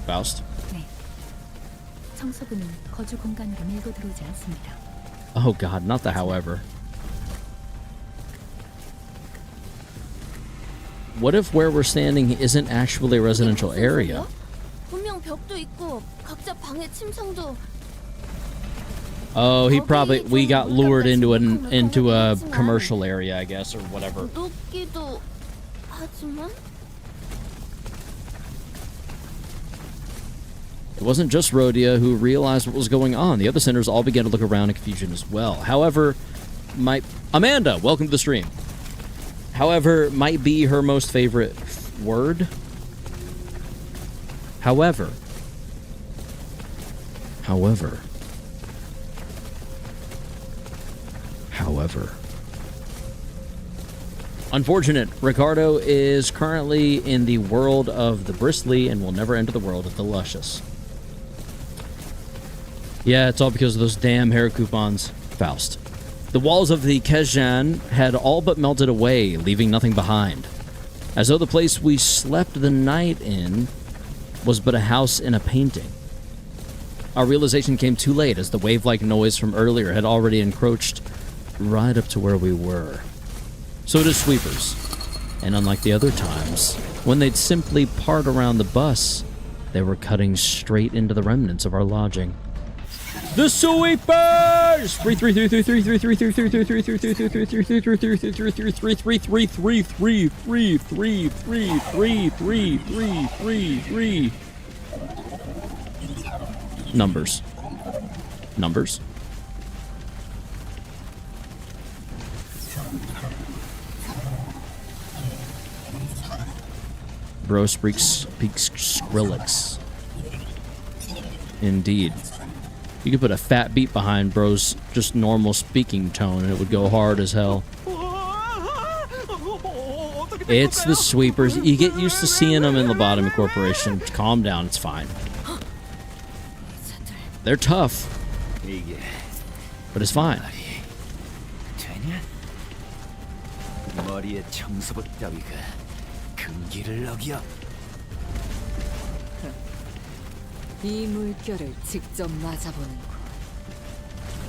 Faust. 네. 청소부는 거주 공간으로 밀고 들어오지 않습니다. Oh God, not the however. What if where we're standing isn't actually a residential area? 분명 벽도 있고 각자 방에 침상도. Oh, we got lured into a commercial area, I guess, or whatever. 높기도 하지만. It wasn't just Rhodia who realized what was going on. The other sinners all began to look around in confusion as well. However, Amanda, welcome to the stream. However, might be her most favorite word. However. Unfortunate. Ricardo is currently in the world of the bristly and will never enter the world of the luscious. Yeah, it's all because of those damn hair coupons. Faust. The walls of the Kezhan had all but melted away, leaving nothing behind. As though the place we slept the night in was but a house in a painting. Our realization came too late, as the wave-like noise from earlier had already encroached right up to where we were. So did sweepers. And unlike the other times, when they'd simply part around the bus, they were cutting straight into the remnants of our lodging. The sweepers! 333333333333333333333. Numbers. Bro speaks Skrillex. Indeed. You could put a fat beat behind bro's just normal speaking tone and it would go hard as hell. It's the sweepers. You get used to seeing them in Lobotomy Corporation. Calm down, it's fine. They're tough, 이게 but it's fine. 되냐? 머리에 청소부 따위가 금기를 어겨. 이 물결을 직접 맞아보는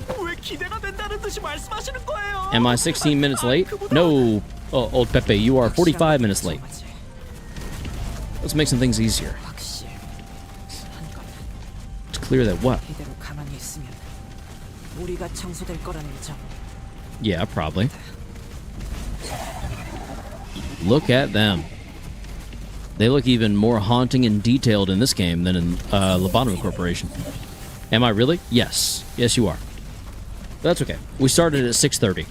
거. 왜 기대가 된다는 듯이 말씀하시는 거예요? Am I 16 minutes late? No. Oh, old Pepe, you are 45 minutes late. Let's make some things easier. 확실. 한건 To clear that what? 이대로 가만히 있으면 우리가 청소될 거라는 점. Yeah, probably. Look at them. They look even more haunting and detailed in this game than in Lobotomy Corporation. Am I really? Yes. Yes, you are. But that's okay. We started at 6:30.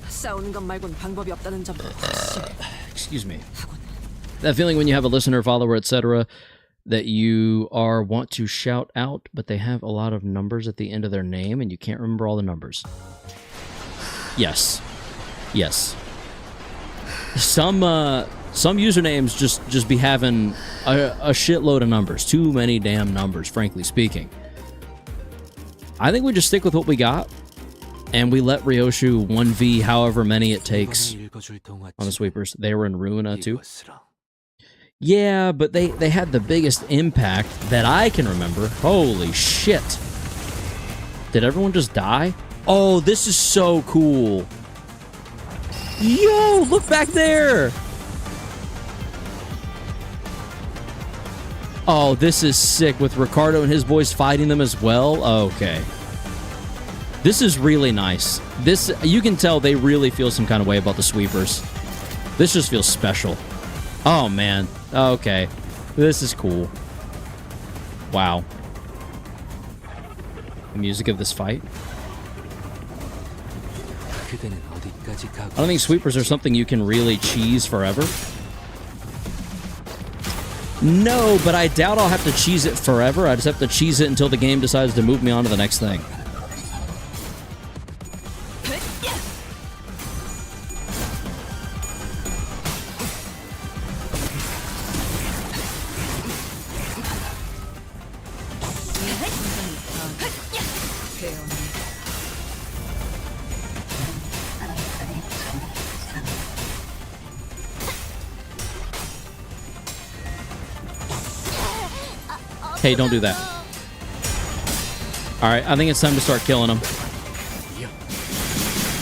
싸우는 것 말곤 방법이 없다는 점도 확실. Excuse me. That feeling when you have a listener, follower, etc., that you want to shout out, but they have a lot of numbers at the end of their name, and you can't remember all the numbers. Yes. Yes. Some usernames just be having a shitload of numbers. Too many damn numbers, frankly speaking. I think we just stick with what we got, and we let Ryoshu 1v however many it takes on the sweepers. They were in Ruina too. Yeah, but they had the biggest impact that I can remember. Holy shit. Did everyone just die? Oh, this is so cool. Yo, look back there. Oh, this is sick with Ricardo and his boys fighting them as well. Okay. This is really nice. This, you can tell they really feel some kind of way about the sweepers. This just feels special. Oh, man. Okay. This is cool. Wow. The music of this fight. I don't think sweepers are something you can really cheese forever. No, but I doubt I'll have to cheese it forever. I just have to cheese it until the game decides to move me on to the next thing. Hey, don't do that. Alright, I think it's time to start killing them.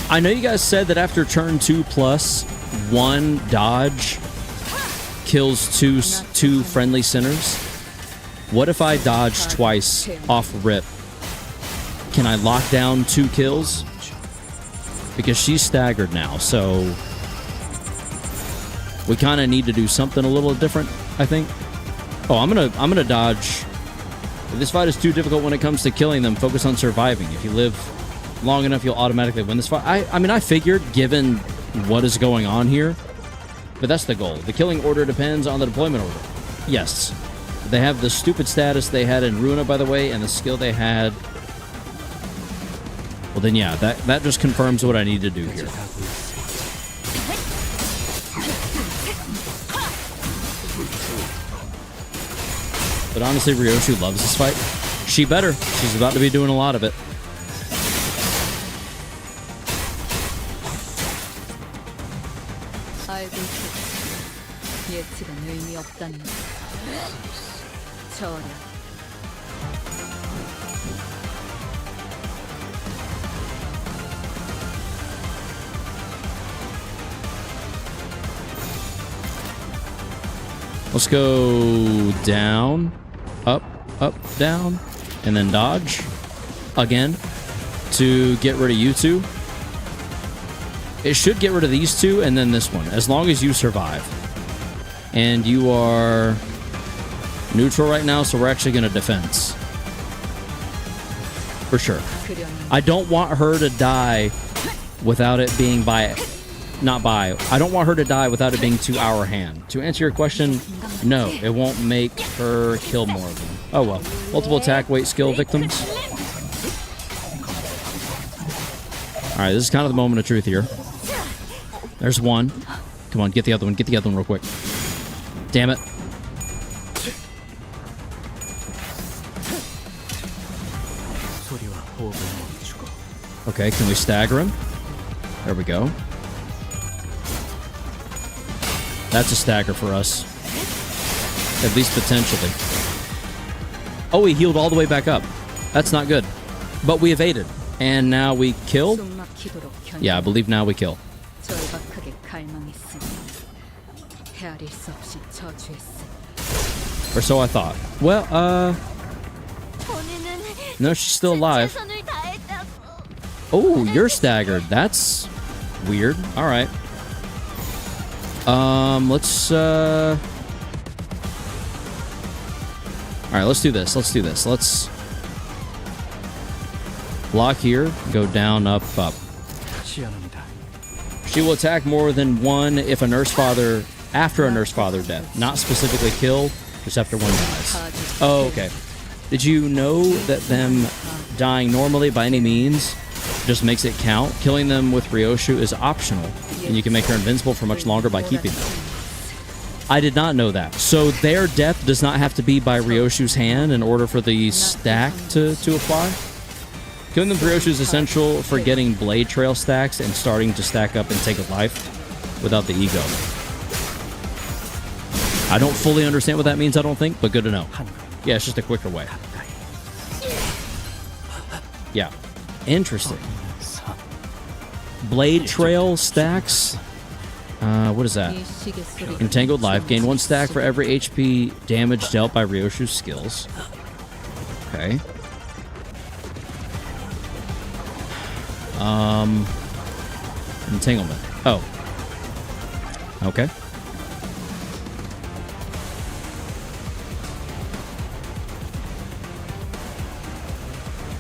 I know you guys said that after turn 2 plus, 1 dodge kills two friendly sinners. What if I dodge twice off rip? Can I lock down 2 kills? Because she's staggered now, so we kind of need to do something a little different, I think. Oh, I'm gonna dodge. If this fight is too difficult when it comes to killing them, focus on surviving. If you live long enough, you'll automatically win this fight. I mean, I figured, given what is going on here, but that's the goal. The killing order depends on the deployment order. Yes. They have the stupid status they had in Ruina, by the way, and the skill they had. Well, then, yeah, that just confirms what I need to do here. But honestly, Ryoshu loves this fight. She better. She's about to be doing a lot of it. 알고 있겠지. 예측은 의미 없다는 거. 저라. Let's go down, up, up, down, and then dodge again to get rid of you two. It should get rid of these two and then this one, as long as you survive. And you are neutral right now, so we're actually going to defense. For sure. I don't want her to die without it being by... Not by. I don't want her to die without it being to our hand. To answer your question, no, it won't make her kill more of them. Oh well. Multiple attack weight skill victims. Alright, this is kind of the moment of truth here. There's one. Come on, get the other one. Get the other one real quick. Damn it. Okay, can we stagger him? There we go. That's a stagger for us. At least potentially. Oh, he healed all the way back up. That's not good. But we evaded. And now we kill? Yeah, I believe now we kill. Or so I thought. Well, no, she's still alive. Oh, you're staggered. That's weird. All right. Let's, all right, let's do this. Let's do this. Let's block here, go down, up, up. She will attack more than one if a nurse father, after a nurse father death. Not specifically kill, just after one dies. Oh, okay. Did you know that them dying normally by any means just makes it count? Killing them with Ryoshu is optional, and you can make her invincible for much longer by keeping them. I did not know that. So their death does not have to be by Ryoshu's hand in order for the stack to apply? Killing them with Ryoshu is essential for getting blade trail stacks and starting to stack up and take a life without the ego. I don't fully understand what that means, I don't think, but good to know. Yeah, it's just a quicker way. Yeah. Interesting. Blade trail stacks. What is that? Entangled life. Gain 1 stack for every HP damage dealt by Ryoshu's skills. Okay. Entanglement. Oh. Okay.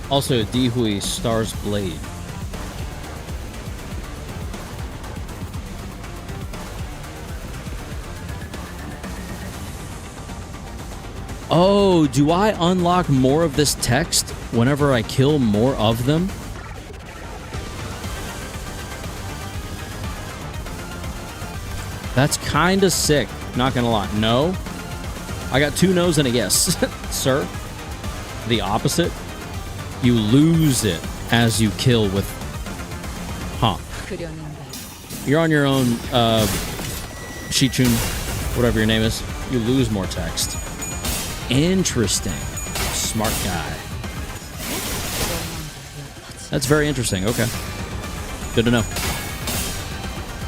Also, Dihui Star's Blade. Oh, do I unlock more of this text whenever I kill more of them? That's kind of sick, not gonna lie. No. I got 2 no's and a yes, sir. The opposite. You lose it as you kill with... Huh. You're on your own, Shichun, whatever your name is. You lose more text. Interesting. Smart guy. That's very interesting. Okay. Good to know.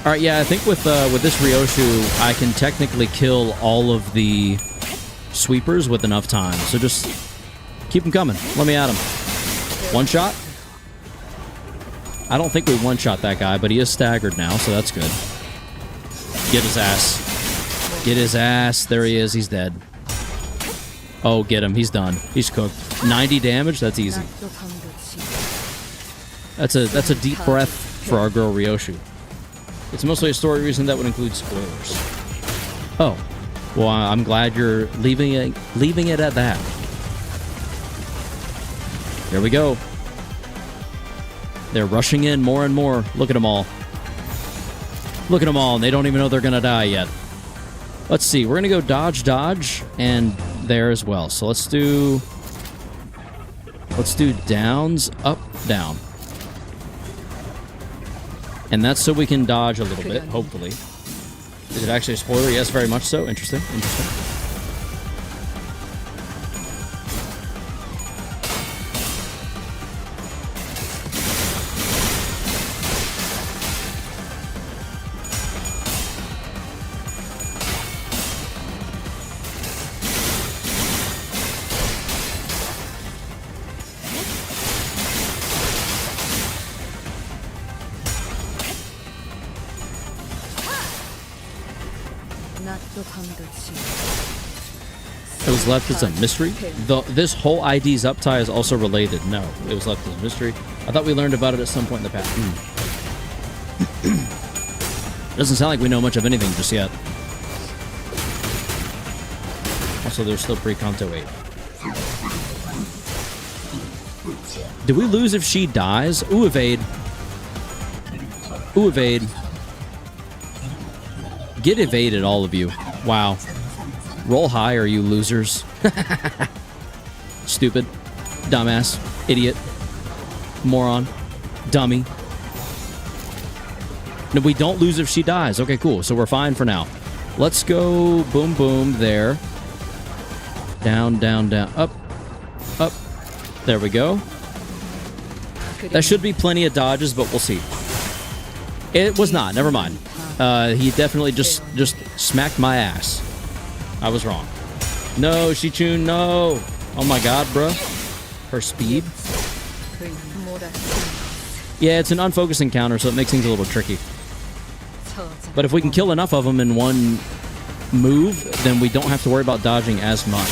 All right, yeah, I think with this Ryoshu, I can technically kill all of the sweepers with enough time. So just keep them coming. Let me at them. One shot? I don't think we one-shot that guy, but he is staggered now, so that's good. Get his ass. Get his ass. There he is. He's dead. Oh, get him. He's done. He's cooked. 90 damage? That's easy. That's a deep breath for our girl Ryoshu. It's mostly a story reason that would include spoilers. Oh. Well, I'm glad you're leaving it at that. There we go. They're rushing in more and more. Look at them all. Look at them all, and they don't even know they're going to die yet. Let's see. We're going to go dodge, dodge, and there as well. So let's do downs, up, down. And that's so we can dodge a little bit, hopefully. Is it actually a spoiler? Yes, very much so. Interesting. Interesting. It was left as a mystery? This whole ID's up tie is also related. No, it was left as a mystery. I thought we learned about it at some point in the past. Doesn't sound like we know much of anything just yet. Also, there's still pre-Kanto 8. Do we lose if she dies? Ooh, evade. Ooh, evade. Get evaded, all of you. Wow. Roll high, or you losers. Stupid. Dumbass. Idiot. Moron. Dummy. No, we don't lose if she dies. Okay, cool. So we're fine for now. Let's go boom, boom, there. Down, down, down. Up. Up. There we go. That should be plenty of dodges, but we'll see. It was not. Never mind. He definitely just smacked my ass. I was wrong. No, Choo, no. Oh my god, bro. Her speed. Yeah, it's an unfocused encounter, so it makes things a little tricky. But if we can kill enough of them in one move, then we don't have to worry about dodging as much.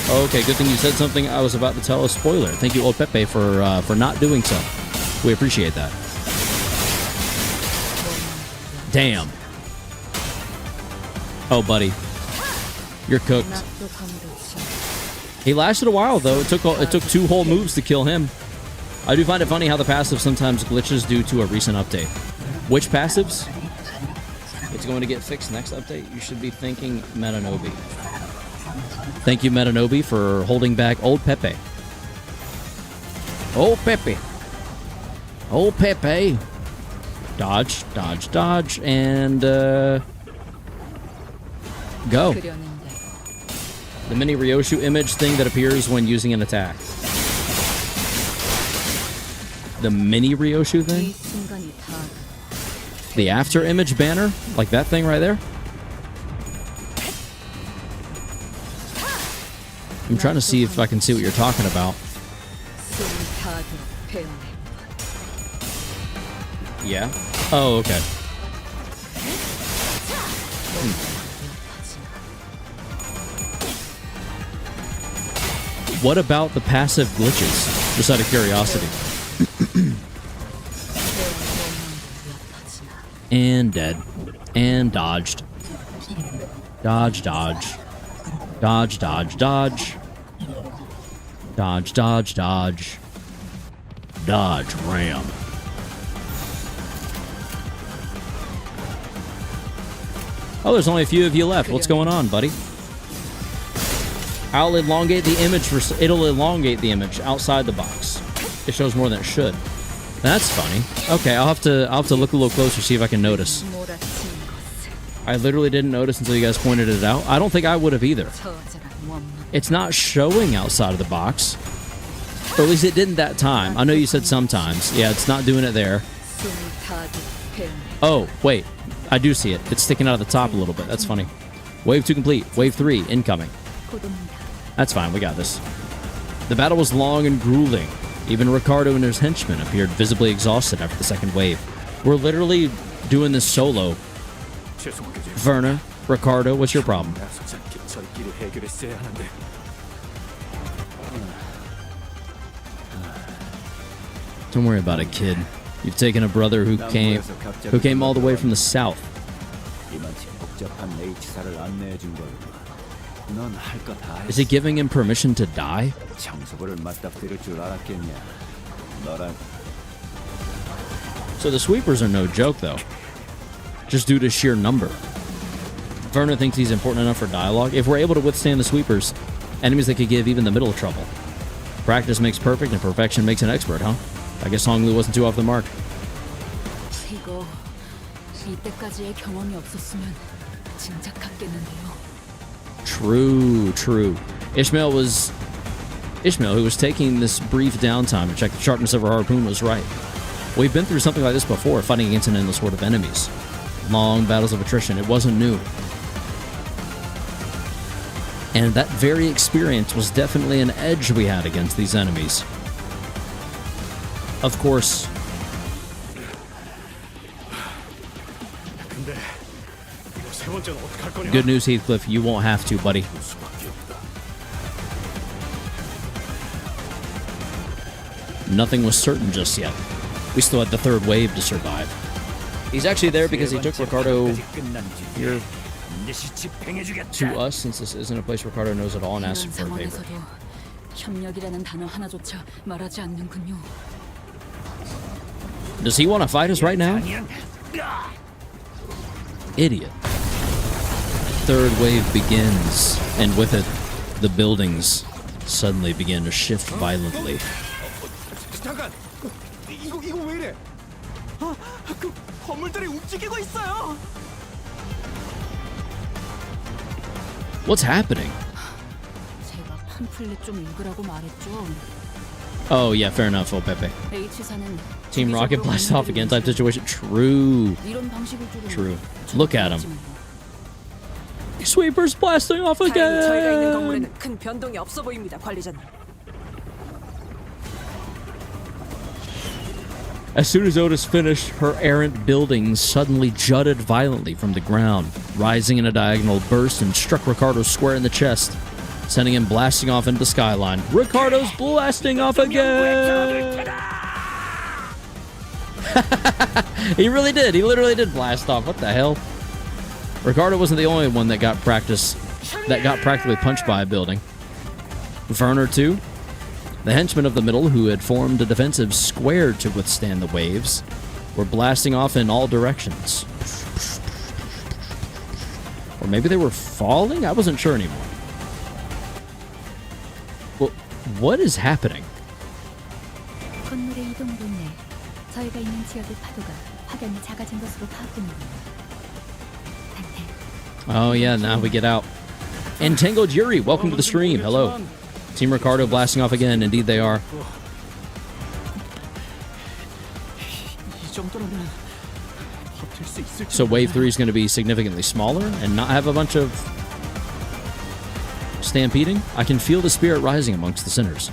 Okay, good thing you said something. I was about to tell a spoiler. Thank you, Old Pepe, for not doing so. We appreciate that. Damn. Oh, buddy. You're cooked. He lasted a while, though. It took 2 whole moves to kill him. I do find it funny how the passive sometimes glitches due to a recent update. Which passives? It's going to get fixed next update. You should be thanking Metanobi. Thank you, Metanobi, for holding back Old Pepe. Old Pepe. Old Pepe. Dodge, dodge, dodge, and go. The mini Ryoshu image thing that appears when using an attack. The mini Ryoshu thing? The after image banner? Like that thing right there? I'm trying to see if I can see what you're talking about. Yeah? Oh, okay. What about the passive glitches? Just out of curiosity. And dead. And dodged. Dodge, dodge. Dodge, dodge, dodge. Dodge, dodge, dodge. Dodge, ram. Oh, there's only a few of you left. What's going on, buddy? I'll elongate the image for... It'll elongate the image outside the box. It shows more than it should. That's funny. Okay, I'll have to look a little closer, see if I can notice. I literally didn't notice until you guys pointed it out. I don't think I would have either. It's not showing outside of the box. Or at least it didn't that time. I know you said sometimes. Yeah, it's not doing it there. Oh, wait. I do see it. It's sticking out of the top a little bit. That's funny. Wave 2 complete. Wave 3 incoming. That's fine. We got this. The battle was long and grueling. Even Ricardo and his henchmen appeared visibly exhausted after the second wave. We're literally doing this solo. Werner, Ricardo, what's your problem? Don't worry about it, kid. You've taken a brother who came all the way from the south. Is he giving him permission to die? So the sweepers are no joke, though. Just due to sheer number. Werner thinks he's important enough for dialogue. If we're able to withstand the sweepers, enemies that could give even the middle trouble. Practice makes perfect, and perfection makes an expert, huh? I guess Honglu wasn't too off the mark. True, true. Ishmael, who was taking this brief downtime to check the sharpness of her harpoon, was right. We've been through something like this before, fighting against an endless horde of enemies. Long battles of attrition. It wasn't new. And that very experience was definitely an edge we had against these enemies. Of course. Good news, Heathcliff. You won't have to, buddy. Nothing was certain just yet. We still had the third wave to survive. He's actually there because he took Ricardo here to us, since this isn't a place Ricardo knows at all, and asked for a favor. Does he want to fight us right now? Idiot. third wave begins, and with it, the buildings suddenly begin to shift violently. 잠깐. 이거 왜 이래? 그 건물들이 움직이고 있어요. What's happening? 제가 팜플렛 좀 읽으라고 말했죠. Oh, yeah, fair enough, Pepe. H사는 Team Rocket blast off again type situation. True. 이런 방식을 뚫으면 True. Look at him. Sweepers blasting off 다행히 저희가 있는 again. 건물에는 큰 변동이 없어 보입니다, 관리자님. As soon as Otis finished, her errant buildings suddenly jutted violently from the ground, rising in a diagonal burst and struck Ricardo square in the chest, sending him blasting off into the skyline. Ricardo's blasting off again! He really did. He literally did blast off. What the hell? Ricardo wasn't the only one that got practically punched by a building. Werner, too. The henchmen of the middle, who had formed a defensive square to withstand the waves, were blasting off in all directions. Or maybe they were falling? I wasn't sure anymore. Well, what is happening? 건물의 이동으로 인해 저희가 있는 지역의 파도가 확연히 작아진 것으로 파악됩니다. Oh, yeah, now we get out. Entangled Yuri, welcome to the stream. Hello. Team Ricardo blasting off again. Indeed, they are. So Wave 3 is going to be significantly smaller and not have a bunch of stampeding. I can feel the spirit rising amongst the sinners.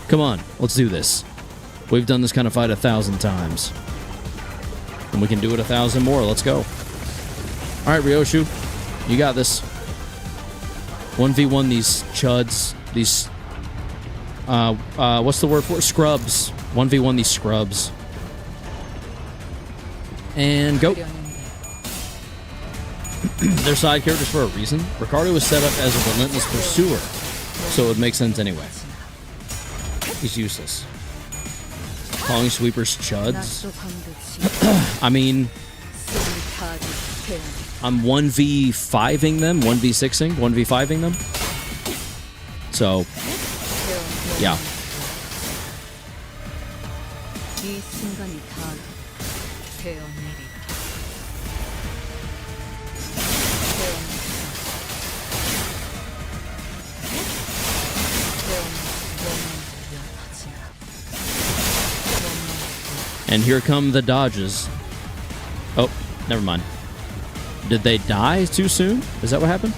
Come on, let's do this. We've done this kind of fight 1,000 times. And we can do it 1,000 more. Let's go. All right, Ryoshu, you got this. 1v1 these chuds. These... what's the word for it? Scrubs. 1v1 these scrubs. And go. They're side characters for a reason. Ricardo was set up as a relentless pursuer, so it would make sense anyway. He's useless. Calling sweepers chuds. I mean, I'm 1v5ing them, 1v6ing, 1v5ing them. So, yeah. 이 순간이 다 되어내리라. And here come the dodges. Oh, never mind. Did they die too soon? Is that what happened?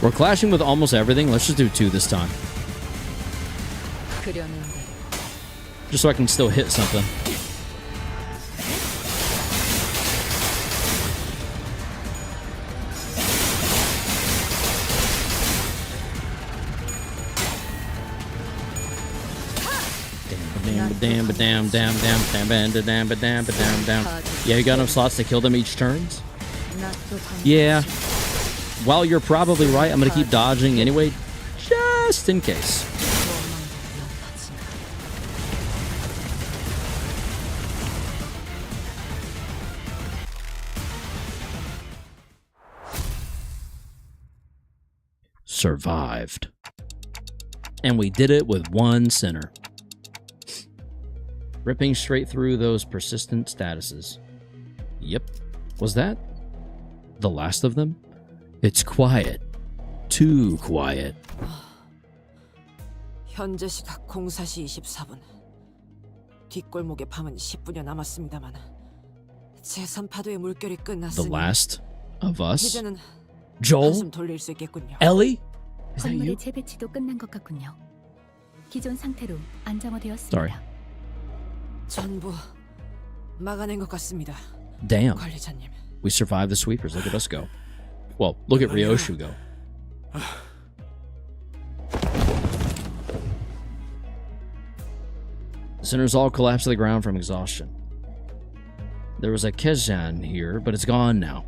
We're clashing with almost everything. Let's just do 2 this time. Just so I can still hit something. Yeah, you got enough slots to kill them each turns? Yeah. While you're probably right, I'm going to keep dodging anyway, just in case. Survived. And we did it with 1 sinner. Ripping straight through those persistent statuses. Yep. Was that the last of them? It's quiet. Too quiet. 현재 시각 04시 24분. 뒷골목의 밤은 10분여 남았습니다만 제3파도의 물결이 The 끝났으니 last of us? 이제는 Joel? 한숨 돌릴 수 있겠군요. Ellie? Is that 건물의 you? 재배치도 끝난 것 같군요. 기존 상태로 안정화되었습니다. Sorry. 전부 막아낸 것 같습니다. Damn. 관리자님. We survived the sweepers. Look at us go. Well, look at Ryoshu go. The sinners all collapsed to the ground from exhaustion. There was a Kezhan here, but it's gone now.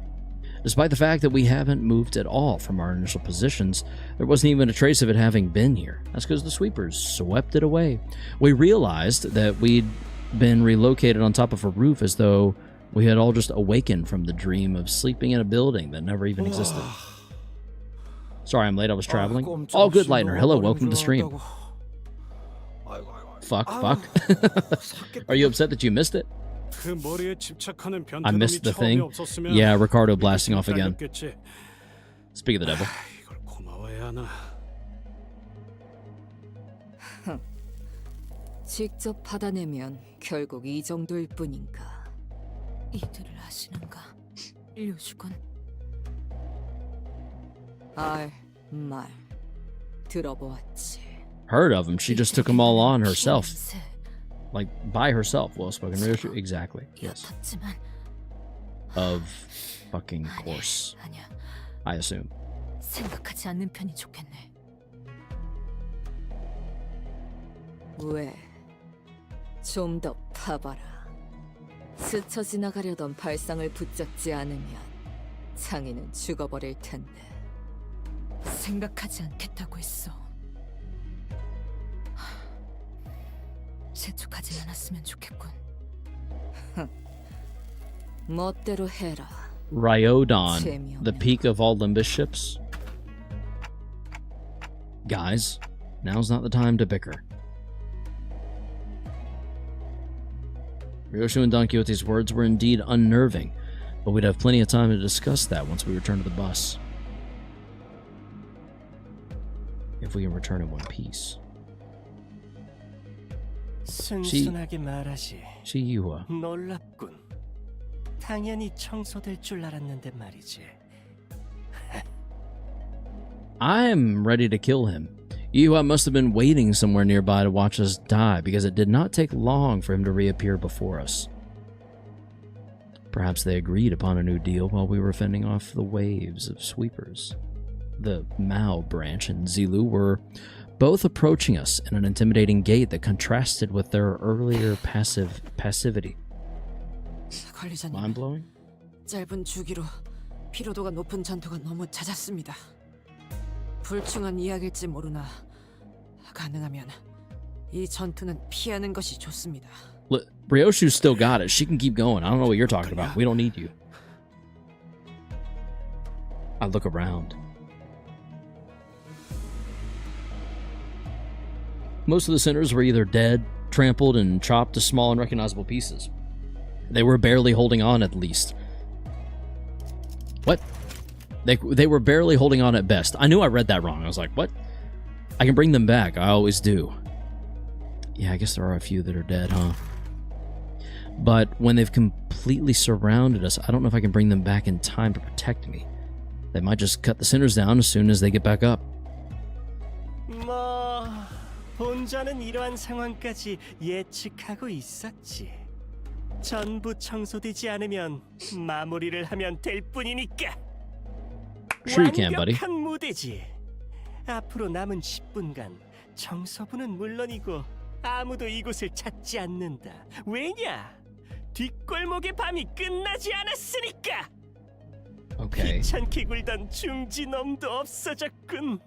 Despite the fact that we haven't moved at all from our initial positions, there wasn't even a trace of it having been here. That's because the sweepers swept it away. We realized that we'd been relocated on top of a roof as though We had all just awakened from the dream of sleeping in a building that never even existed. Sorry I'm late, I was traveling. All good, Lightner. Hello, welcome to the stream. Fuck. Are you upset that you missed it? I missed the thing. Yeah, Ricardo blasting off again. Speak of the devil. 직접 받아내면 결국 이 정도일 뿐인가. 이들을 아시는가, 류슈군? 말 들어보았지. Heard of him. She just took them all on herself. Like, by herself. Well spoken. Exactly. Yes. Of fucking course. I assume. 생각하지 않는 편이 좋겠네. 왜? 좀 더 파봐라. 스쳐 지나가려던 발상을 붙잡지 않으면 창의는 죽어버릴 텐데. 생각하지 않겠다고 했어. 재촉하지 않았으면 좋겠군. 멋대로 해라. Rhyodon, the peak of all Limbus ships. Guys, now's not the time to bicker. Ryoshu and Don Quixote's words were indeed unnerving, but we'd have plenty of time to discuss that once we return to the bus. If we can return in one piece. 순순하게 말하지. 시이와. 놀랍군. 당연히 청소될 줄 알았는데 말이지. I'm ready to kill him. Iwa must have been waiting somewhere nearby to watch us die, because it did not take long for him to reappear before us. Perhaps they agreed upon a new deal while we were fending off the waves of sweepers. The Mao branch and Zilu were both approaching us in an intimidating gait that contrasted with their earlier passivity. 관리자님, Mind-blowing? 짧은 주기로 피로도가 높은 전투가 너무 잦았습니다. 불충한 이야기일지 모르나 가능하면 이 전투는 피하는 것이 좋습니다. Look, Ryoshu still got it. She can keep going. I don't know what you're talking about. We don't need you. I look around. Most of the sinners were either dead, trampled, and chopped to small and recognizable pieces. They were barely holding on, at least. What? They were barely holding on at best. I knew I read that wrong. I was like, what? I can bring them back. I always do. Yeah, I guess there are a few that are dead, huh? But when they've completely surrounded us, I don't know if I can bring them back in time to protect me. They might just cut the sinners down as soon as they get back up. 뭐 본전은 이러한 상황까지 예측하고 있었지. 전부 청소되지 않으면 마무리를 하면 될 뿐이니까. Sure you can, buddy. 완벽한 무대지. 앞으로 남은 10분간 청소부는 물론이고 아무도 이곳을 찾지 않는다. 왜냐? 뒷골목의 밤이 끝나지 않았으니까. Okay. 귀찮게 굴던 중지놈도 없어졌군.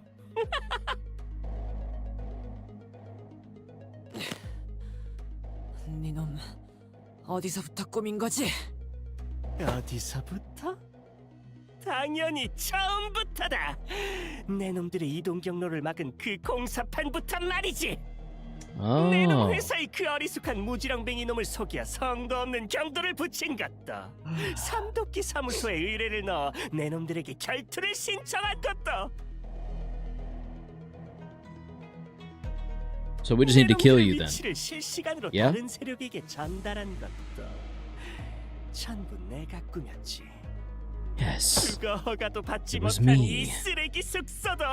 니놈 어디서부터 꾸민 거지? 어디서부터? 당연히 처음부터다. 내 놈들의 이동 경로를 막은 그 공사판부터 말이지. 내 놈 회사의 그 어리숙한 무지렁뱅이 놈을 속여 성도 없는 경도를 붙인 것도, 삼도끼 사무소에 의뢰를 넣어 내 놈들에게 결투를 신청한 것도. So we just need to kill you then. 위치를 실시간으로 Yeah? 다른 세력에게 전달한 것도 전부 내가 꾸몄지. Yes. 그거 허가도 받지 It was 못한 me. 이 쓰레기 숙소도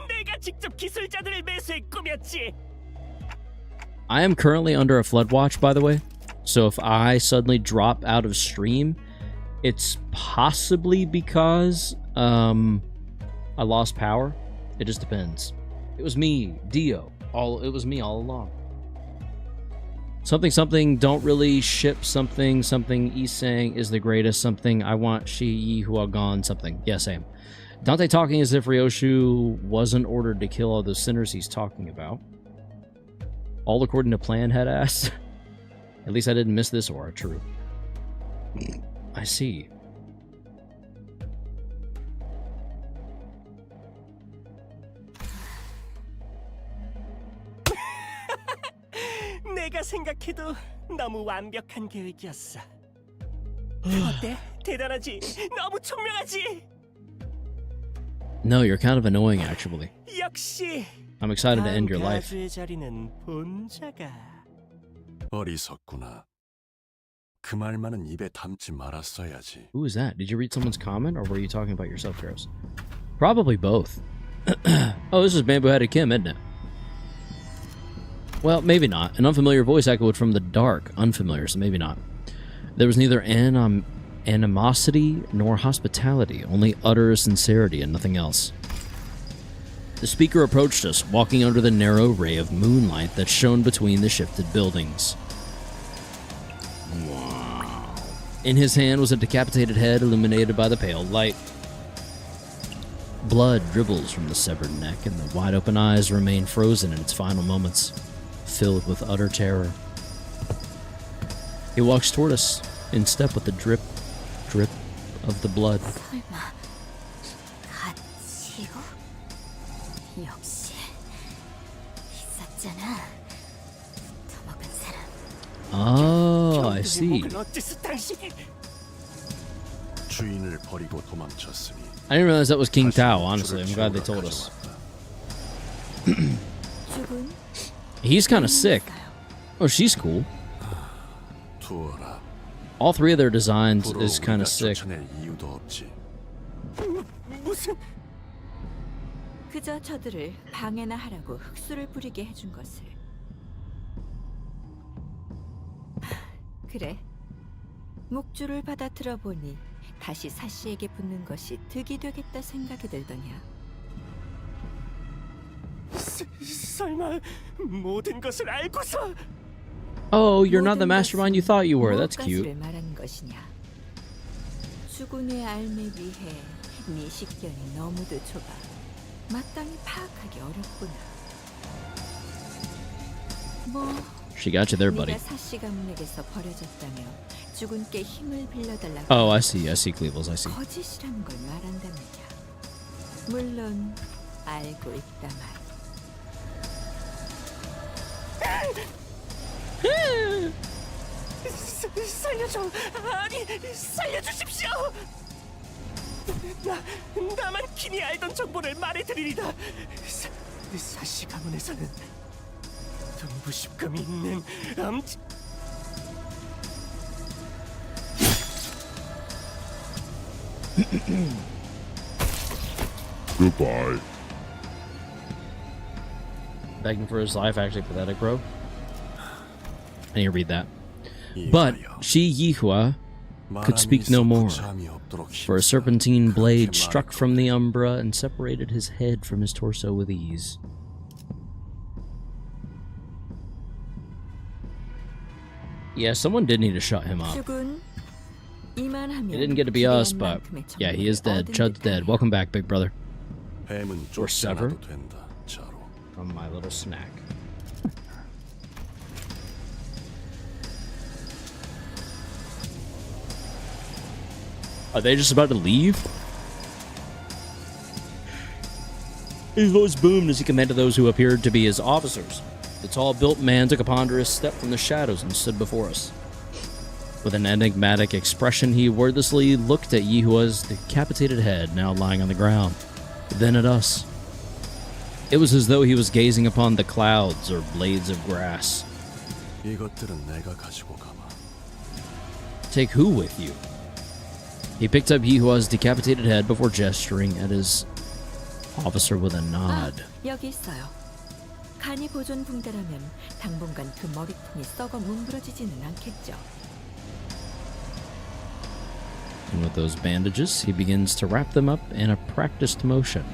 내가 직접 기술자들을 매수해 꾸몄지. I am currently under a flood watch, by the way. So if I suddenly drop out of stream, it's possibly because I lost power. It just depends. It was me, Dio. It was me all along. Something, don't really ship something, Isang is the greatest, something, I want Shi Yi Hua gone, something. Yeah, same. Dante talking as if Ryoshu wasn't ordered to kill all those sinners he's talking about. All according to plan, head ass. At least I didn't miss this aura. True. I see. 내가 생각해도 너무 완벽한 계획이었어. 어때? 대단하지? 너무 총명하지? No, you're kind of annoying, actually. 역시. I'm excited to end your life. 가주의 자리는 본자가. 어리석구나. 그 말만은 입에 담지 말았어야지. Who is that? Did you read someone's comment, or were you talking about yourself, Gross? Probably both. Oh, this is Bamboo-Headed Kim, isn't it? Well, maybe not. An unfamiliar voice echoed from the dark. Unfamiliar, so maybe not. There was neither animosity nor hospitality, only utter sincerity and nothing else. The speaker approached us, walking under the narrow ray of moonlight that shone between the shifted buildings. Wow. In his hand was a decapitated head illuminated by the pale light. Blood dribbles from the severed neck, and the wide-open eyes remain frozen in its final moments, filled with utter terror. He walks toward us, in step with the drip, drip of the blood. 설마 갓이고? 역시 있었잖아. 처먹은 사람. Oh, I see. 주인을 버리고 도망쳤으니. I didn't realize that was King Tao, honestly. I'm glad they told us. He's kind of sick. Oh, she's cool. All three of their designs is kind of sick. 무슨 그저 저들을 방해나 하라고 흑수를 부리게 해준 것을. 그래. 목줄을 받아 들어보니 다시 사씨에게 붙는 것이 득이 되겠다 생각이 들더냐. 설마 모든 것을 알고서? Oh, you're not the mastermind you thought you were. That's cute. 말하는 것이냐. 주군의 알매 비해 네 식견이 너무도 좁아 마땅히 파악하기 어렵구나. 뭐 She got you there, buddy. 네가 사씨 가문에게서 버려졌다며 주군께 힘을 빌려달라고. Oh, I see, Cleveland, I see. 거짓이라는 걸 말한다면야. 물론 알고 있다만. 살려줘! 아니, 살려주십시오! 나만 긴히 알던 정보를 말해드리리다. 사씨 가문에서는 동부십금이 있는 Goodbye. Begging for his life, actually pathetic, bro. I need to read that. But Shi Yihua could speak no more, for a serpentine blade struck from the umbra and separated his head from his torso with ease. Yeah, someone did need to shut him up. It didn't get to be us, but yeah, he is dead. Chud's dead. Welcome back, big brother. Or sever from my little snack. Are they just about to leave? His voice boomed as he commanded those who appeared to be his officers. The tall-built man took a ponderous step from the shadows and stood before us. With an enigmatic expression, he wordlessly looked at Yihua's decapitated head now lying on the ground, then at us. It was as though he was gazing upon the clouds or blades of grass. Take who with you? He picked up Yihua's decapitated head before gesturing at his officer with a nod. 여기 있어요. 간이 보존 붕대라면 당분간 그 머리통이 썩어 뭉그러지지는 않겠죠. And with those bandages, he begins to wrap them up in a practiced motion.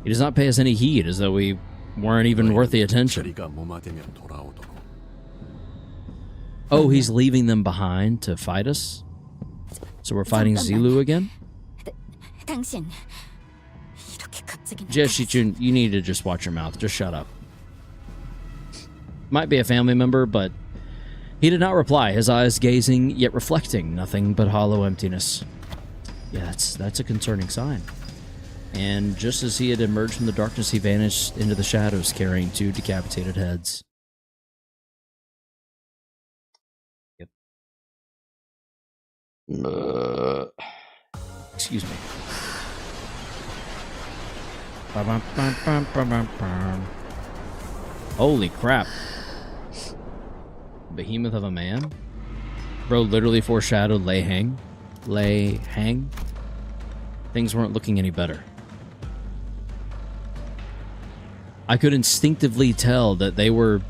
He does not pay us any heed, as though we weren't even worth the attention. Oh, he's leaving them behind to fight us? So we're fighting Zilu again? 당신 Jess Shichun, you need to just watch your mouth. Just shut up. Might be a family member, but he did not reply, his eyes gazing, yet reflecting nothing but hollow emptiness. Yeah, that's a concerning sign. And just as he had emerged from the darkness, he vanished into the shadows, carrying 2 decapitated heads. Yep. Excuse me. Holy crap. Behemoth of a man? Bro literally foreshadowed lay hang. Things weren't looking any better. I could instinctively tell that they were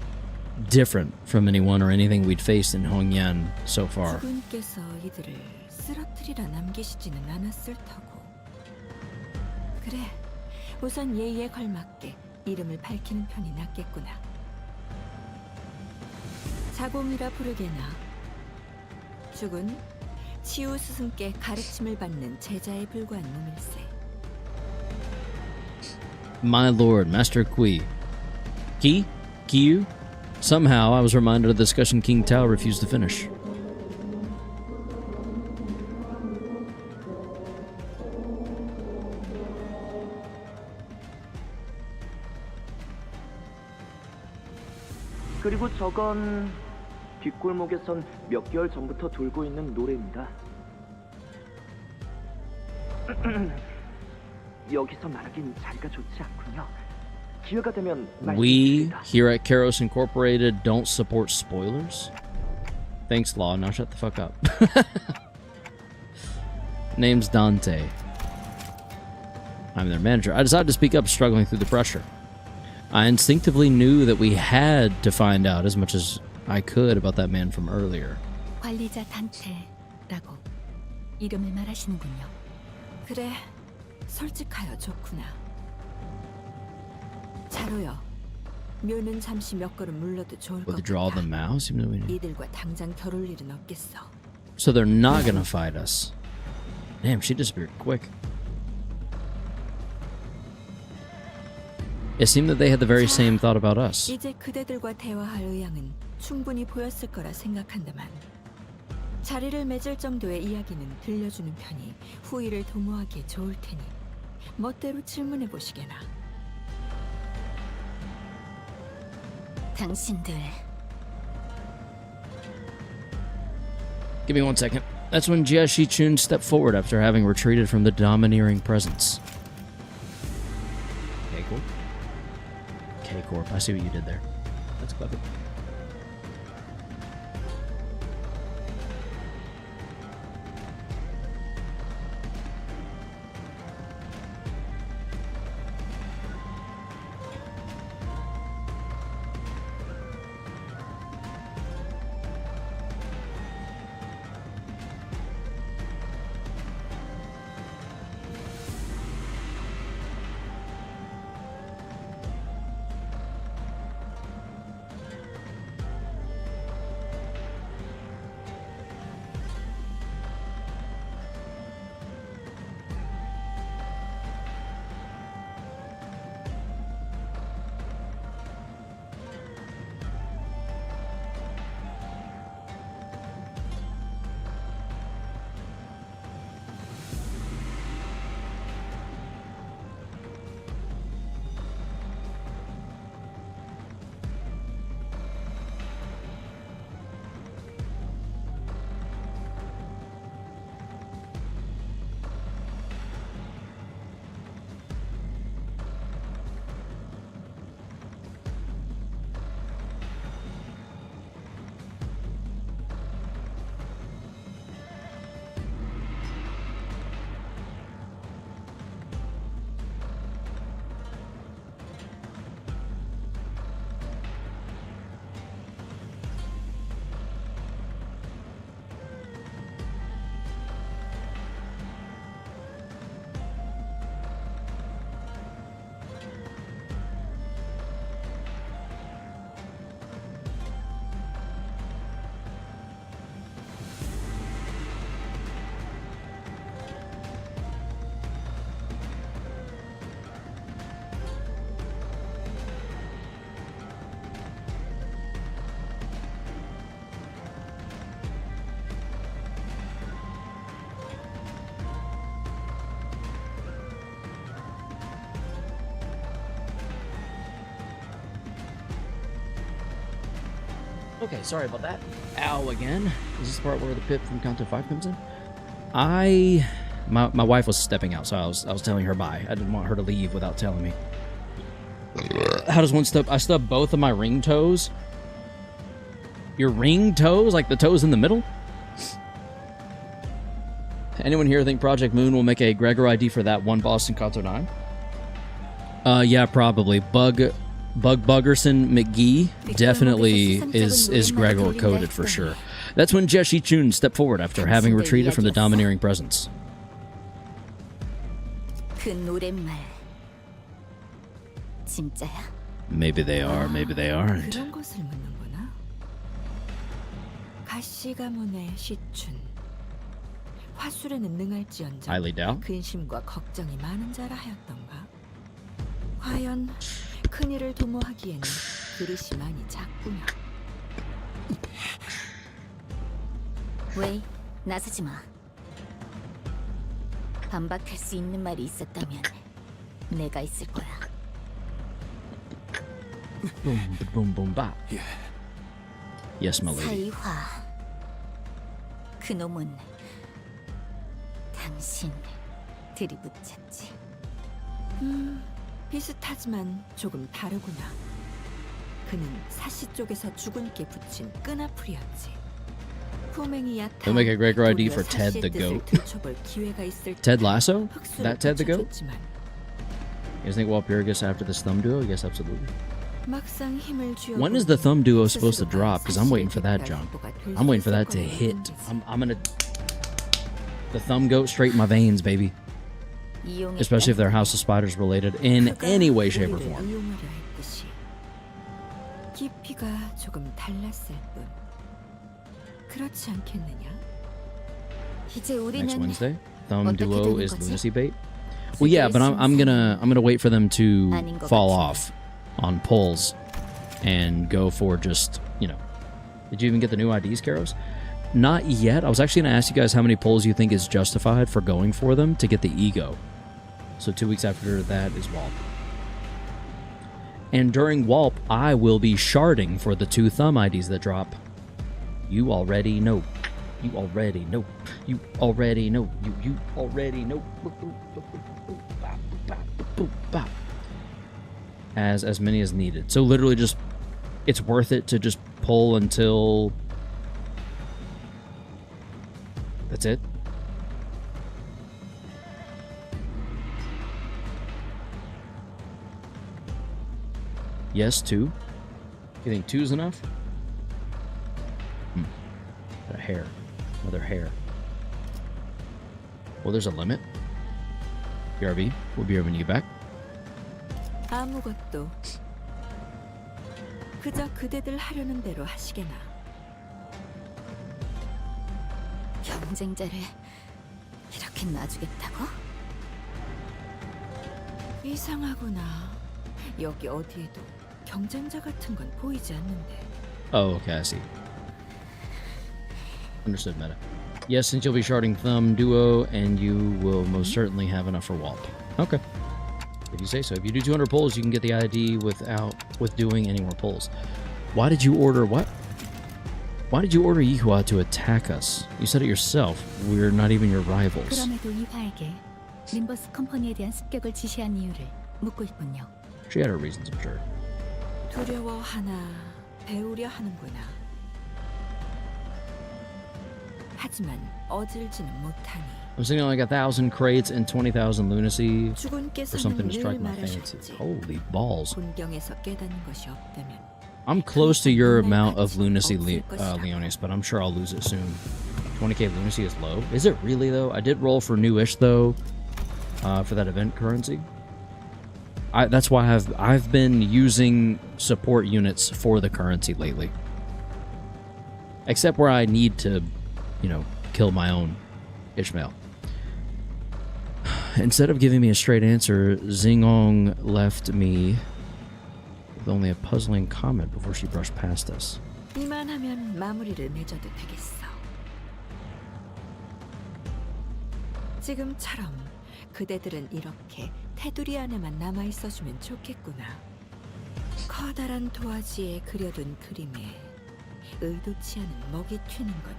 different from anyone or anything we'd faced in Hongyan so far. 그분께서 이들을 쓰러뜨리라 남기시지는 않았을 터고. 그래, 우선 예의에 걸맞게 이름을 밝히는 편이 낫겠구나. 자공이라 부르게나. 죽은 치유 스승께 가르침을 받는 제자에 불과한 놈일세. My lord, Master Kui. Kiyu? Somehow, I was reminded of the discussion King Tao refused to finish. 그리고 저건 뒷골목에선 몇 개월 전부터 돌고 있는 노래입니다. 여기서 말하긴 자리가 좋지 않군요. 기회가 되면 We, here at Karos Incorporated, don't support spoilers? Thanks, Law. Now shut the fuck up. Name's Dante. I'm their manager. I decided to speak up, struggling through the pressure. I instinctively knew that we had to find out as much as I could about that man from earlier. 관리자 단테라고 이름을 말하시는군요. 그래, 솔직하여 좋구나. 자로여, 묘는 잠시 몇 걸음 물러도 좋을 것 Withdraw the 같아. mouse? Even though we know. 이들과 당장 겨룰 일은 없겠어. So they're not gonna fight us. Damn, she disappeared quick. It seemed that they had the very same thought about us. 이제 그대들과 대화할 의향은 충분히 보였을 거라 생각한다만 자리를 맺을 정도의 이야기는 들려주는 편이 후위를 도모하기에 좋을 테니 멋대로 질문해 보시게나. 당신들 Give me 1 second. That's when Jia Shichun stepped forward after having retreated from the domineering presence. K-Corp? K-Corp. I see what you did there. That's clever. Okay, sorry about that. Ow again. Is this the part where the pip from Kanto 5 comes in? My wife was stepping out, so I was telling her bye. I didn't want her to leave without telling me. How does one stub? I stub both of my ring toes. Your ring toes? Like the toes in the middle? Anyone here think Project Moon will make a Gregor ID for that one boss in Kanto 9? Yeah, probably. Buggerson McGee definitely is Gregor coded for sure. That's when Jeshi Chun stepped forward after having retreated from the domineering presence. Maybe they are, maybe they aren't. 그런 것을 묻는구나. 가시가문의 시춘. 화술에는 능할지언정 Highly doubt. 근심과 걱정이 많은 자라 하였던가. 과연 큰일을 도모하기에는 그릇이 많이 작구나. 왜? 나서지 마. 반박할 수 있는 말이 있었다면 내가 있을 거야. Boom, boom, boom, bop. Yes, my lady. 사이화. 그놈은 당신 들이붙였지. 비슷하지만 조금 다르구나. 그는 사시 쪽에서 죽은 께 붙인 끈아풀이었지. 후맹이 얕아. They'll make a Gregor ID for Ted the goat. Ted Lasso? That Ted the goat? You guys think Walpurgis after this thumb duo? Yes, absolutely. When is the thumb duo supposed to drop? Because I'm waiting for that jump. I'm waiting for that to hit. I'm gonna... The thumb goat straight in my veins, baby. Especially if they're House of Spiders related in any way, shape, or form. 깊이가 조금 달랐을 뿐. 그렇지 않겠느냐? Next Wednesday, thumb duo is lunacy bait. Well, yeah, but I'm gonna wait for them to fall off on pulls and go for just, you know. Did you even get the new IDs, Karos? Not yet. I was actually gonna ask you guys how many pulls you think is justified for going for them to get the ego. So 2 weeks after that is Walp. And during Walp, I will be sharding for the 2 thumb IDs that drop. You already know. You already know. You already know. You already know. As many as needed. So literally just, it's worth it to just pull until... That's it. Yes, 2. You think 2 is enough? A hair. Another hair. Well, there's a limit. BRB, we'll be having you back. 아무것도. 그저 그대들 하려는 대로 하시게나. 경쟁자를 이렇게 놔주겠다고? 이상하구나. 여기 어디에도 경쟁자 같은 건 보이지 않는데. Oh, okay, I see. Understood, meta. Yes, since you'll be sharding thumb duo, and you will most certainly have enough for Walp. Okay. If you say so. If you do 200 pulls, you can get the ID with doing any more pulls. Why did you order what? Why did you order Yihua to attack us? You said it yourself. We're not even your rivals. 그럼에도 이화에게 림버스 컴퍼니에 대한 습격을 지시한 이유를 묻고 있군요. She had her reasons, I'm sure. 두려워하나 배우려 하는구나. 하지만 어질지는 못하니. I'm sitting on like 1,000 crates and 20,000 lunacy for something to strike my fancy. Holy balls. 본경에서 깨닫는 것이 없다면. I'm close to your amount of lunacy, Leonis, but I'm sure I'll lose it soon. 20k lunacy is low. Is it really, though? I did roll for newish, though, for that event currency. That's why I've been using support units for the currency lately. Except where I need to, you know, kill my own Ishmael. Instead of giving me a straight answer, Xingong left me with only a puzzling comment before she brushed past us. 이만하면 마무리를 맺어도 되겠어. 지금처럼 그대들은 이렇게 테두리 안에만 남아 있어주면 좋겠구나. 커다란 도화지에 그려둔 그림에 의도치 않은 먹이 튀는 건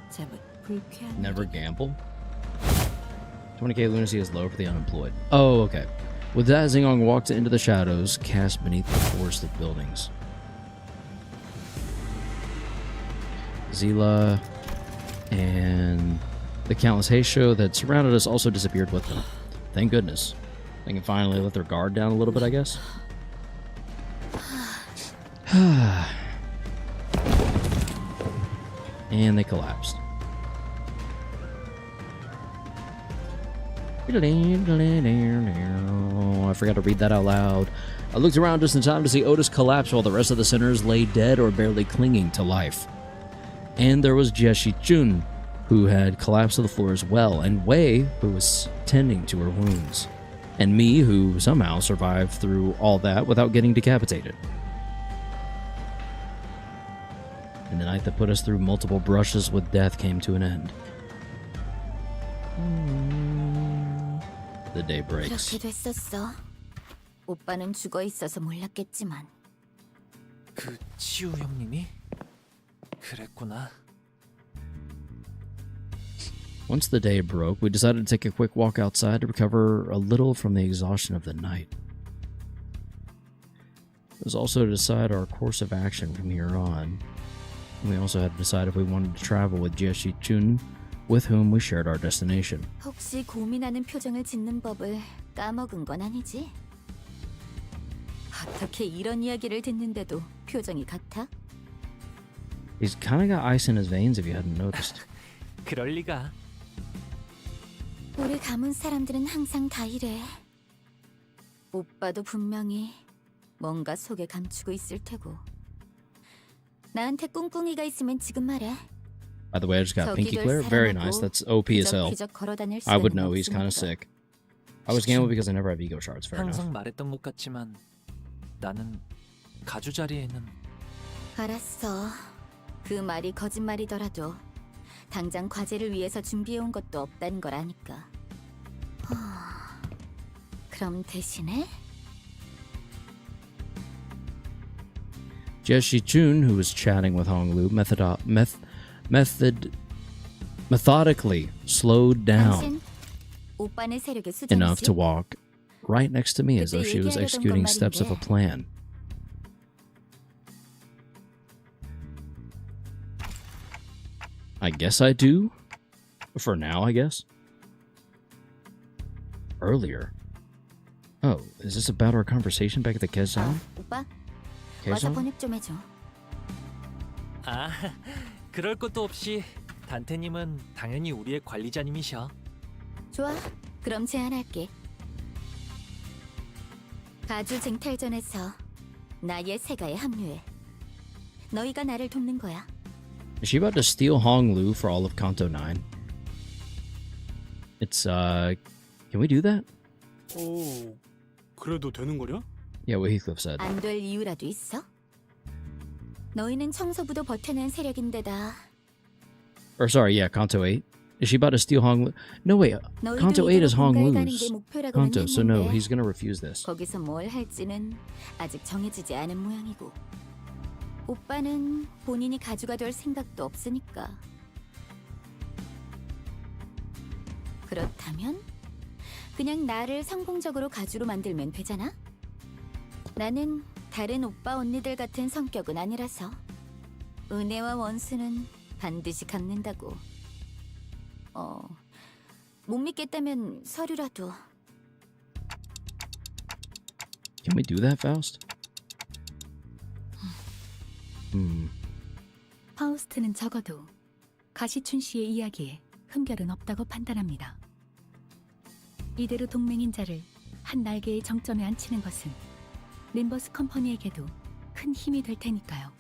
잠은 불쾌한 Never 일이다. gamble? 20k lunacy is low for the unemployed. Oh, okay. With that, Xingong walked into the shadows cast beneath the forested buildings. Zila and the countless haze show that surrounded us also disappeared with them. Thank goodness. They can finally let their guard down a little bit, I guess. And they collapsed. I forgot to read that out loud. I looked around just in time to see Otis collapse while the rest of the sinners lay dead or barely clinging to life. And there was Jieshi Chun, who had collapsed to the floor as well, and Wei, who was tending to her wounds, and me, who somehow survived through all that without getting decapitated. And the night that put us through multiple brushes with death came to an end. The day breaks. 그렇게 됐었어. 오빠는 죽어 있어서 몰랐겠지만. 그 치우 형님이? 그랬구나. Once the day broke, we decided to take a quick walk outside to recover a little from the exhaustion of the night. It was also to decide our course of action from here on. We also had to decide if we wanted to travel with Jieshi Chun, with whom we shared our destination. 혹시 고민하는 표정을 짓는 법을 까먹은 건 아니지? 어떻게 이런 이야기를 듣는데도 표정이 같아? He's kind of got ice in his veins if you hadn't noticed. 그럴 리가. 우리 가문 사람들은 항상 다 이래. 오빠도 분명히 뭔가 속에 감추고 있을 테고. 나한테 꿍꿍이가 있으면 지금 말해. By the way, I just got Pinky Clear. Very nice. That's OP as hell. I would know. He's kind of sick. I was gambled because I never have ego shards. Fair enough. 항상 말했던 것 같지만 나는 가주 자리에는. 알았어. 그 말이 거짓말이더라도 당장 과제를 위해서 준비해온 것도 없다는 걸 아니까. 그럼 대신에 Jieshi Chun, who was chatting with Honglu, methodically slowed down 오빠네 세력의 enough 수장이지? to walk right next to me as though she was executing steps of a plan. I guess I do. For now, I guess. Earlier. Oh, is this about our conversation back at the Kezan? 오빠, 와서 번역 좀 해줘. 아, 그럴 것도 없이 단테님은 당연히 우리의 관리자님이셔. 좋아, 그럼 제안할게. 가주 쟁탈전에서 나의 세가에 합류해. 너희가 나를 돕는 거야. Is she about to steal Honglu for all of Kanto 9? It's, can we do that? 오, 그래도 되는 거냐? Yeah, what Heathcliff said. 안 될 이유라도 있어? 너희는 청소부도 버텨낸 세력인데다. Or sorry, yeah, Kanto 8. Is she about to steal Honglu? No, wait. Kanto 8 is Honglu's Kanto, so no, he's gonna refuse this. 거기서 뭘 할지는 아직 정해지지 않은 모양이고. 오빠는 본인이 가주가 될 생각도 없으니까. 그렇다면 그냥 나를 성공적으로 가주로 만들면 되잖아? 나는 다른 오빠 언니들 같은 성격은 아니라서 은혜와 원수는 반드시 갚는다고. 못 믿겠다면 서류라도. Can we do that, Faust? 파우스트는 적어도 가시춘 씨의 이야기에 흠결은 없다고 판단합니다. 이대로 동맹인 자를 한 날개의 정점에 앉히는 것은 림버스 컴퍼니에게도 큰 힘이 될 테니까요.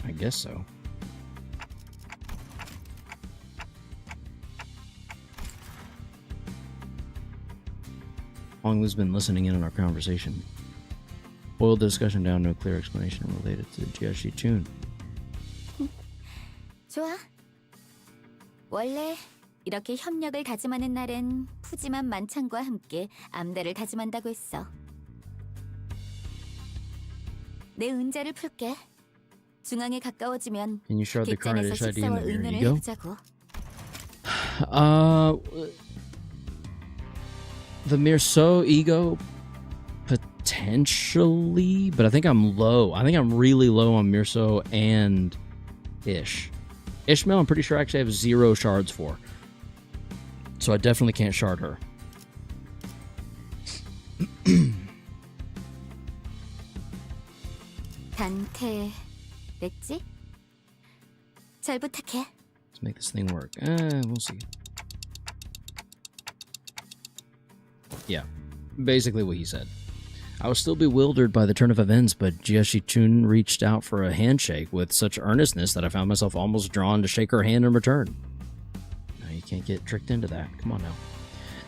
I guess so. Honglu's been listening in on our conversation. Boiled the discussion down to a clear explanation related to Jieshi Chun. 좋아. 원래 이렇게 협력을 다짐하는 날엔 푸짐한 만찬과 함께 암대를 다짐한다고 했어. 내 은자를 풀게. 중앙에 가까워지면 Can you shard the current 객잔에서 HID in 식사와 the mirror? 의논을 You go. 해보자고. The Mirso ego, potentially, but I think I'm low. I think I'm really low on Mirso and Ish. Ishmael, I'm pretty sure I actually have 0 shards for. So I definitely can't shard her. 단테 냈지? 잘 부탁해. Let's make this thing work. We'll see. Yeah, basically what he said. I was still bewildered by the turn of events, but Jieshi Chun reached out for a handshake with such earnestness that I found myself almost drawn to shake her hand in return. No, you can't get tricked into that. Come on now.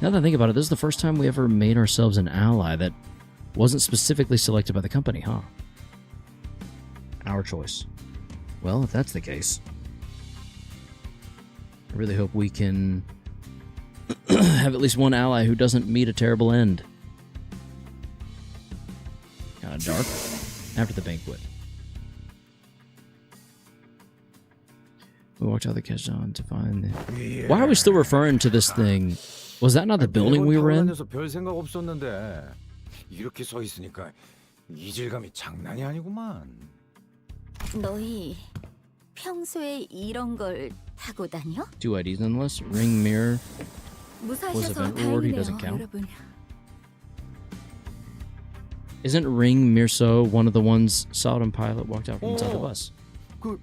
Now that I think about it, this is the first time we ever made ourselves an ally that wasn't specifically selected by the company, huh? Our choice. Well, if that's the case, I really hope we can have at least one ally who doesn't meet a terrible end. Kind of dark. After the banquet, we walked out the catch on to find the... Why are we still referring to this thing? Was that not the building we were in? 별 생각 없었는데 이렇게 서 있으니까 이질감이 장난이 아니구만. 너희 평소에 이런 걸 타고 다녀? 2 IDs nonetheless. Ring mirror. Was 무사하셔서 event reward? He 다행이네요, doesn't count. 여러분. Isn't Ring Mirso one of the ones Sodom Pilot walked out from inside the bus? 그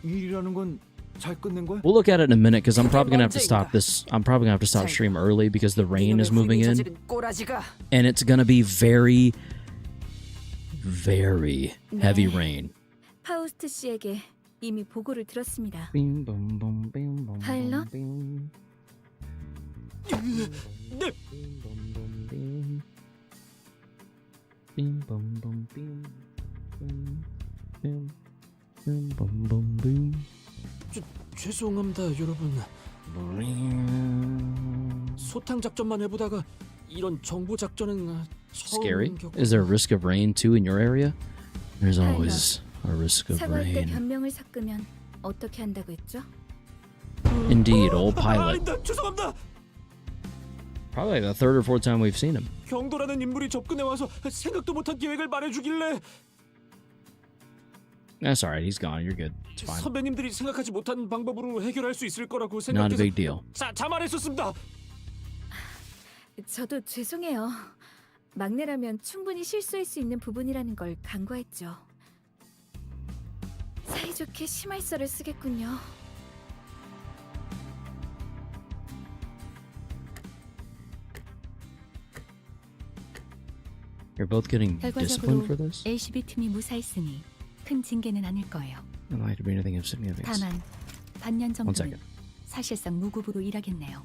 일이라는 건 잘 끝낸 거야? We'll look at it in a minute because I'm probably gonna have to stop this. I'm probably gonna have to stop stream early because the rain is moving in, and it's gonna be very, very heavy rain. 파우스트 씨에게 이미 보고를 들었습니다. 파일럿? 죄송합니다, 여러분. 소탕 작전만 해보다가 이런 정보 작전은 Scary? 처음 겪... Is there a risk of rain too in your area? There's always a risk of 사과할 때 rain. 변명을 섞으면 어떻게 한다고 했죠? Indeed, old pilot. 나 죄송합니다. Probably the 3rd or 4th time we've seen him. 경도라는 인물이 접근해 와서 생각도 못한 계획을 말해주길래 That's alright, he's gone. You're good. It's fine. 선배님들이 생각하지 못한 방법으로 해결할 수 있을 거라고 Not a 생각해서 big deal. 자만했었습니다. 저도 죄송해요. 막내라면 충분히 실수할 수 있는 부분이라는 걸 간과했죠. 사이좋게 심할서를 쓰겠군요. You're both getting disciplined 결과적으로 for this? LCB 팀이 무사했으니 큰 징계는 아닐 거예요. Unlikely to be anything of significance. 다만 반년 One 정도는 second. 사실상 무급으로 일하겠네요.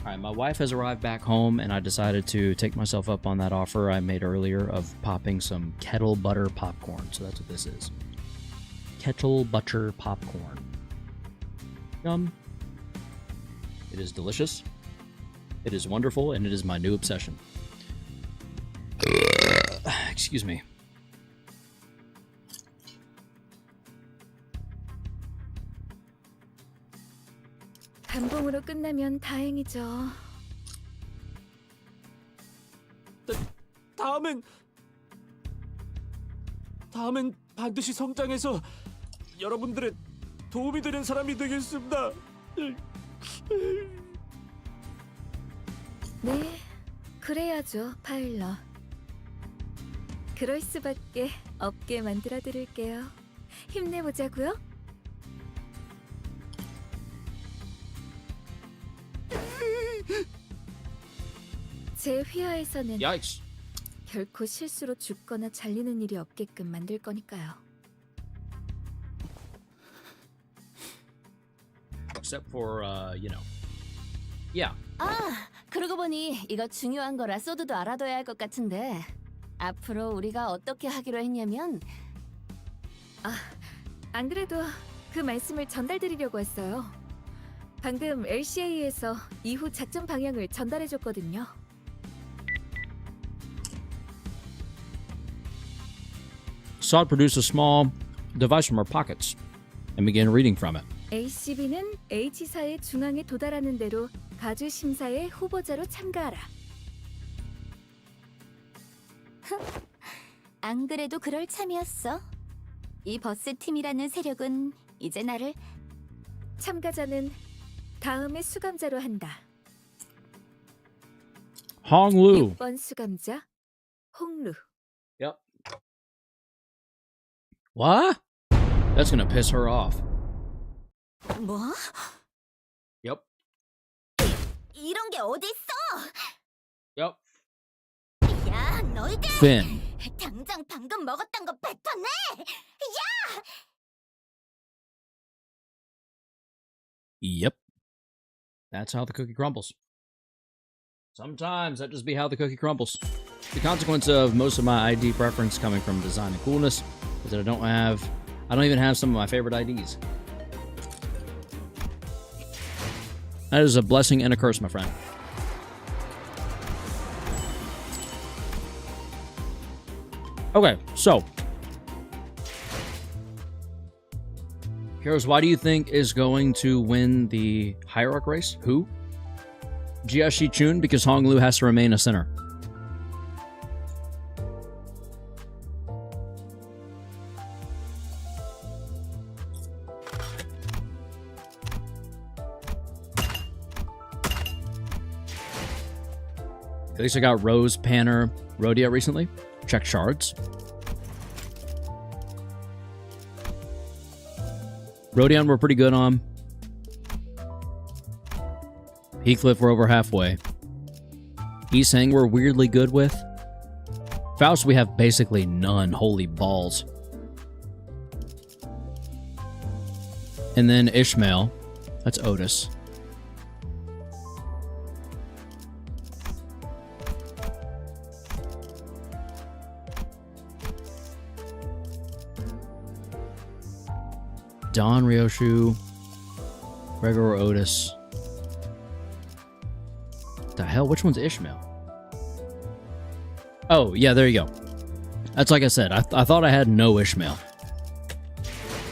All right, my wife has arrived back home, and I decided to take myself up on that offer I made earlier of popping some kettle butter popcorn. So that's what this is. Kettle butter popcorn. Yum. It is delicious. It is wonderful, and it is my new obsession. Excuse me. 단봉으로 끝나면 다행이죠. 다음엔 반드시 성장해서 여러분들의 도움이 되는 사람이 되겠습니다. 네, 그래야죠, 파일럿. 그럴 수밖에 없게 만들어 드릴게요. 힘내보자고요. 제 휘하에서는 Yikes. 결코 실수로 죽거나 잘리는 일이 없게끔 만들 거니까요. Except for, you know. Yeah. 아, 그러고 보니 이거 중요한 거라 소드도 알아둬야 할 것 같은데 앞으로 우리가 어떻게 하기로 했냐면 안 그래도 그 말씀을 전달드리려고 했어요. 방금 LCA에서 이후 작전 방향을 전달해줬거든요. Sod produced a small device from our pockets and began reading from it. ACB는 H사의 중앙에 도달하는 대로 가주 심사의 후보자로 참가하라. 안 그래도 그럴 참이었어. 이 버스 팀이라는 세력은 이제 나를 참가자는 다음의 수감자로 한다. Honglu. 6번 수감자 홍루. Yep. What? That's gonna piss her off. 뭐? Yep. 이런 게 어디 있어? Yep. 야, 너희들! Finn. 당장 방금 먹었던 거 뱉어내! 야! Yep. That's how the cookie crumbles. Sometimes that just be how the cookie crumbles. The consequence of most of my ID preference coming from design and coolness is that I don't even have some of my favorite IDs. That is a blessing and a curse, my friend. Okay, so Heroes, why do you think is going to win the Hierarch race? Who? Jiashi Chun, because Honglu has to remain a center. At least I got Rose, Panner, Rhodia recently. Check shards. Rodion we're pretty good on. Heathcliff we're over halfway. Isang we're weirdly good with. Faust we have basically none. Holy balls. And then Ishmael. That's Otis. Don Ryoshu, Gregor Otis. The hell? Which one's Ishmael? Oh, yeah, there you go. That's like I said. I thought I had no Ishmael.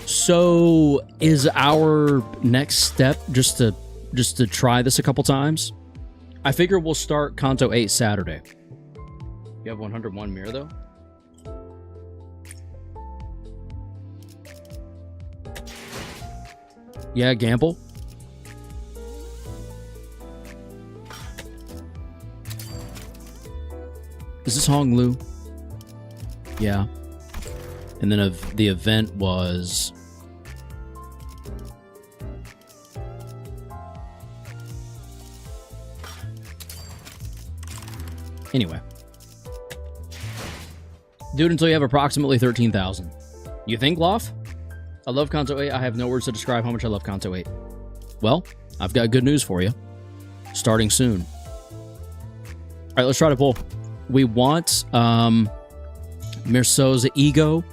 So is our next step just to try this a couple times? I figure we'll start Kanto 8 Saturday. You have 101 mirror though? Yeah, gamble. Is this Honglu? Yeah. And then the event was... Anyway. Do it until you have approximately 13,000. You think, Loff? I love Kanto 8. I have no words to describe how much I love Kanto 8. Well, I've got good news for you. starting soon. All right, let's try to pull. We want Mirso's ego.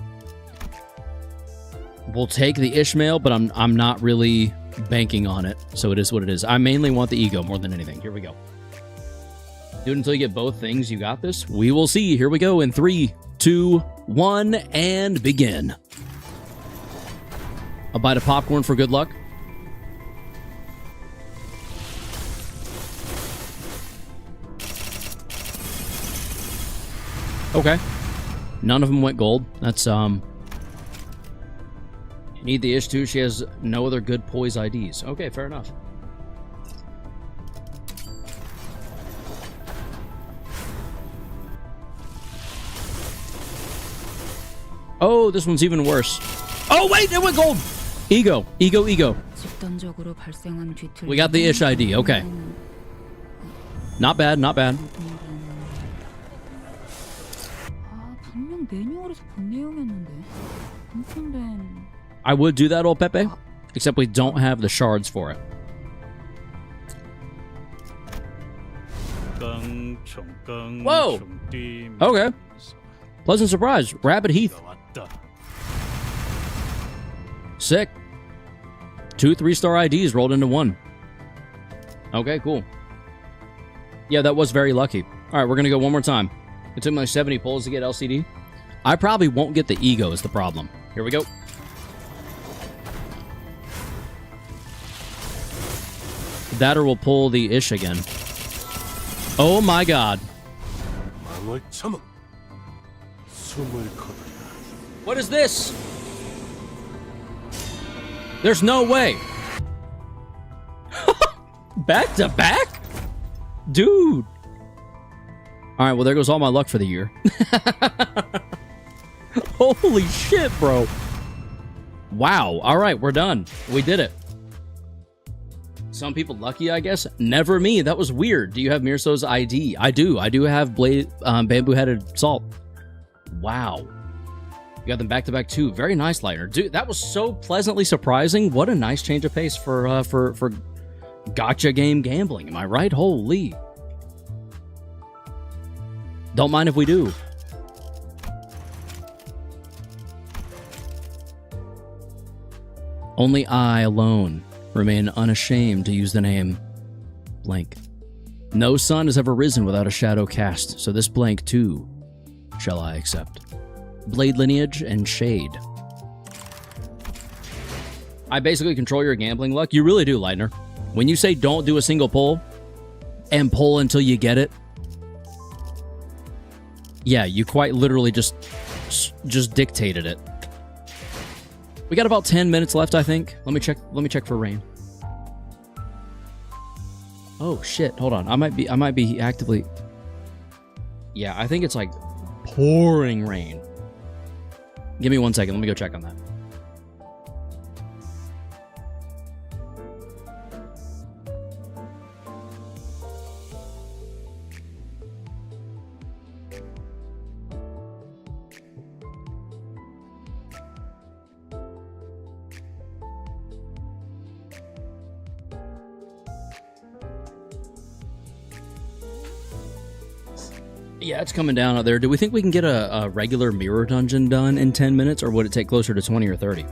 We'll take the Ishmael, but I'm not really banking on it, so it is what it is. I mainly want the ego more than anything. Here we go. Do it until you get both things. You got this. We will see. Here we go in 3, 2, 1, and begin. A bite of popcorn for good luck. Okay. None of them went gold. That's, need the Ish too. She has no other good poise IDs. Okay, fair enough. Oh, this one's even worse. Oh, wait, it went gold. Ego. Ego. We got the Ish ID. Okay. Not bad, not bad. I would do that, old Pepe, except we don't have the shards for it. Whoa! Okay. Pleasant surprise. Rabbit Heath. Sick. 2 3-star IDs rolled into 1. Okay, cool. Yeah, that was very lucky. All right, we're going to go one more time. It took me like 70 pulls to get LCD. I probably won't get the ego is the problem. Here we go. That or we'll pull the Ish again. Oh my god. What is this? There's no way. Back to back? Dude. Alright, well there goes all my luck for the year. Holy shit, bro. Wow. Alright, we're done. We did it. Some people lucky, I guess. Never me. That was weird. Do you have Mirso's ID? I do. I do have bamboo-headed salt. Wow. You got them back-to-back too. Very nice, Lightner. Dude, that was so pleasantly surprising. What a nice change of pace for gacha game gambling. Am I right? Holy. Don't mind if we do. Only I alone remain unashamed to use the name blank. No sun has ever risen without a shadow cast, so this blank too shall I accept. Blade lineage and shade. I basically control your gambling luck. You really do, Lightner. When you say don't do a single pull and pull until you get it, yeah, you quite literally just dictated it. We got about 10 minutes left, I think. Let me check for rain. Oh shit, hold on. I might be actively. Yeah, I think it's like pouring rain. Give me 1 second. Let me go check on that. Yeah, it's coming down out there. Do we think we can get a regular mirror dungeon done in 10 minutes, or would it take closer to 20 or 30?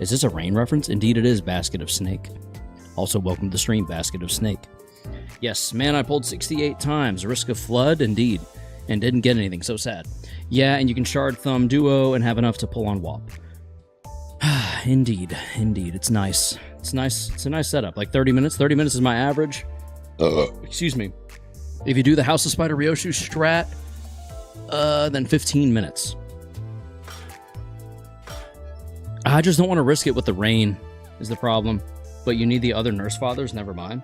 Is this a rain reference? Indeed it is, Basket of Snake. Also, welcome to the stream, Basket of Snake. Yes, man, I pulled 68 times. Risk of flood, indeed. And didn't get anything, so sad. Yeah, and you can shard thumb duo and have enough to pull on WAP. Indeed, it's nice. It's nice. It's a nice setup. Like 30 minutes. 30 minutes is my average. Excuse me. If you do the House of Spider Ryoshu strat, then 15 minutes. I just don't want to risk it with the rain, is the problem. But you need the other Nurse Fathers, never mind.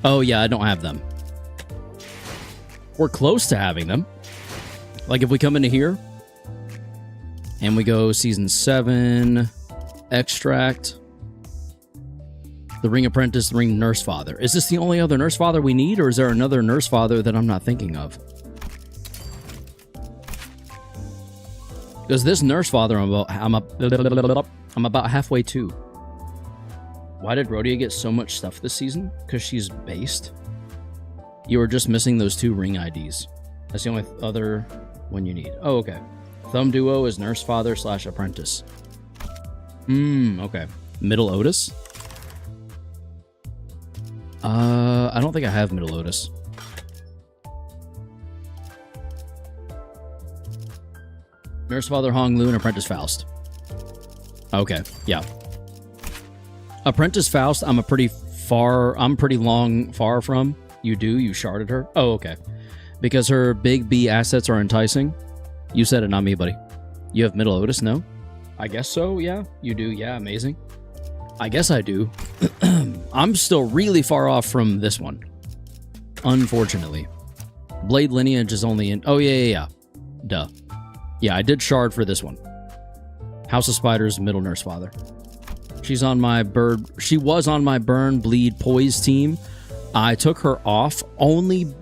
Oh yeah, I don't have them. We're close to having them. Like if we come into here, and we go Season 7, Extract, the Ring Apprentice, the Ring Nurse Father. Is this the only other Nurse Father we need, or is there another Nurse Father that I'm not thinking of? Because this Nurse Father, I'm about halfway to. Why did Rhodia get so much stuff this season? Because she's based? You are just missing those 2 ring IDs. That's the only other one you need. Oh, okay. Thumb Duo is nurse father / apprentice. Okay. Middle Otis? I don't think I have Middle Otis. Nurse Father Hong Lu and Apprentice Faust. Okay, yeah. Apprentice Faust, I'm pretty far from. You sharded her? Oh, okay. Because her big B assets are enticing. You said it, not me, buddy. You have Middle Otis, no? I guess so, yeah. You do, yeah, amazing. I guess I do. I'm still really far off from this one. Unfortunately. Blade Lineage is only in... Oh, yeah. Duh. Yeah, I did shard for this one. House of Spiders, Middle Nurse Father. She's on my bird... She was on my Burn, Bleed, Poise team. I took her off only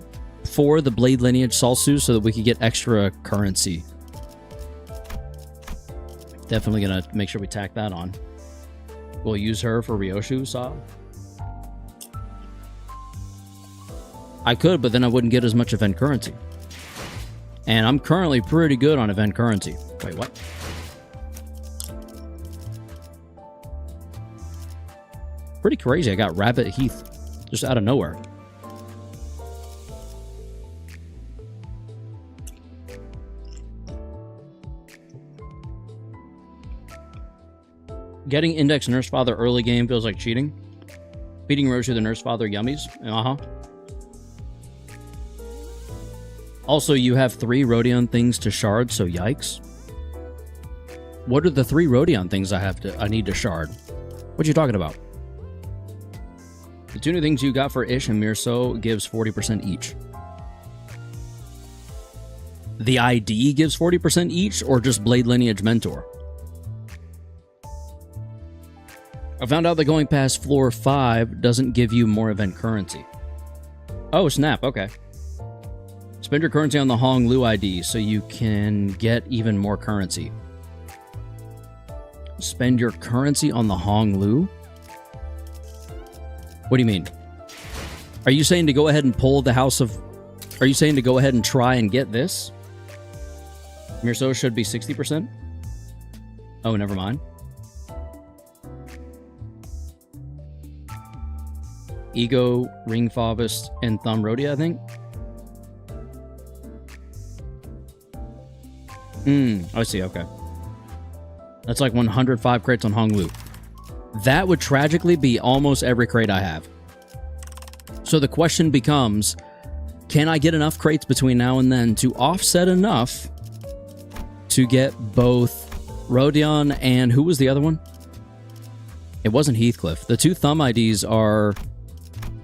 for the Blade Lineage Salsu so that we could get extra currency. Definitely gonna make sure we tack that on. We'll use her for Ryoshu Saw. I could, but then I wouldn't get as much event currency. And I'm currently pretty good on event currency. Wait, what? Pretty crazy. I got Rabbit Heath just out of nowhere. Getting Index Nurse Father early game feels like cheating. Beating Roshu the Nurse Father yummies. Also, you have 3 Rodion things to shard, so yikes. What are the 3 Rodion things I need to shard? What you talking about? The 2 new things you got for Ish and Mirso gives 40% each. The ID gives 40% each, or just Blade Lineage Mentor? I found out that going past floor 5 doesn't give you more event currency. Oh, snap, okay. Spend your currency on the Hong Lu ID so you can get even more currency. Spend your currency on the Hong Lu? What do you mean? Are you saying to go ahead and pull the House of... Are you saying to go ahead and try and get this? Mirso should be 60%? Oh, never mind. Ego, Ring Fobist, and Thumb Rodia, I think. I see, okay. That's like 105 crates on Hong Lu. That would tragically be almost every crate I have. So the question becomes, can I get enough crates between now and then to offset enough to get both Rodion and... Who was the other one? It wasn't Heathcliff. The 2 Thumb IDs are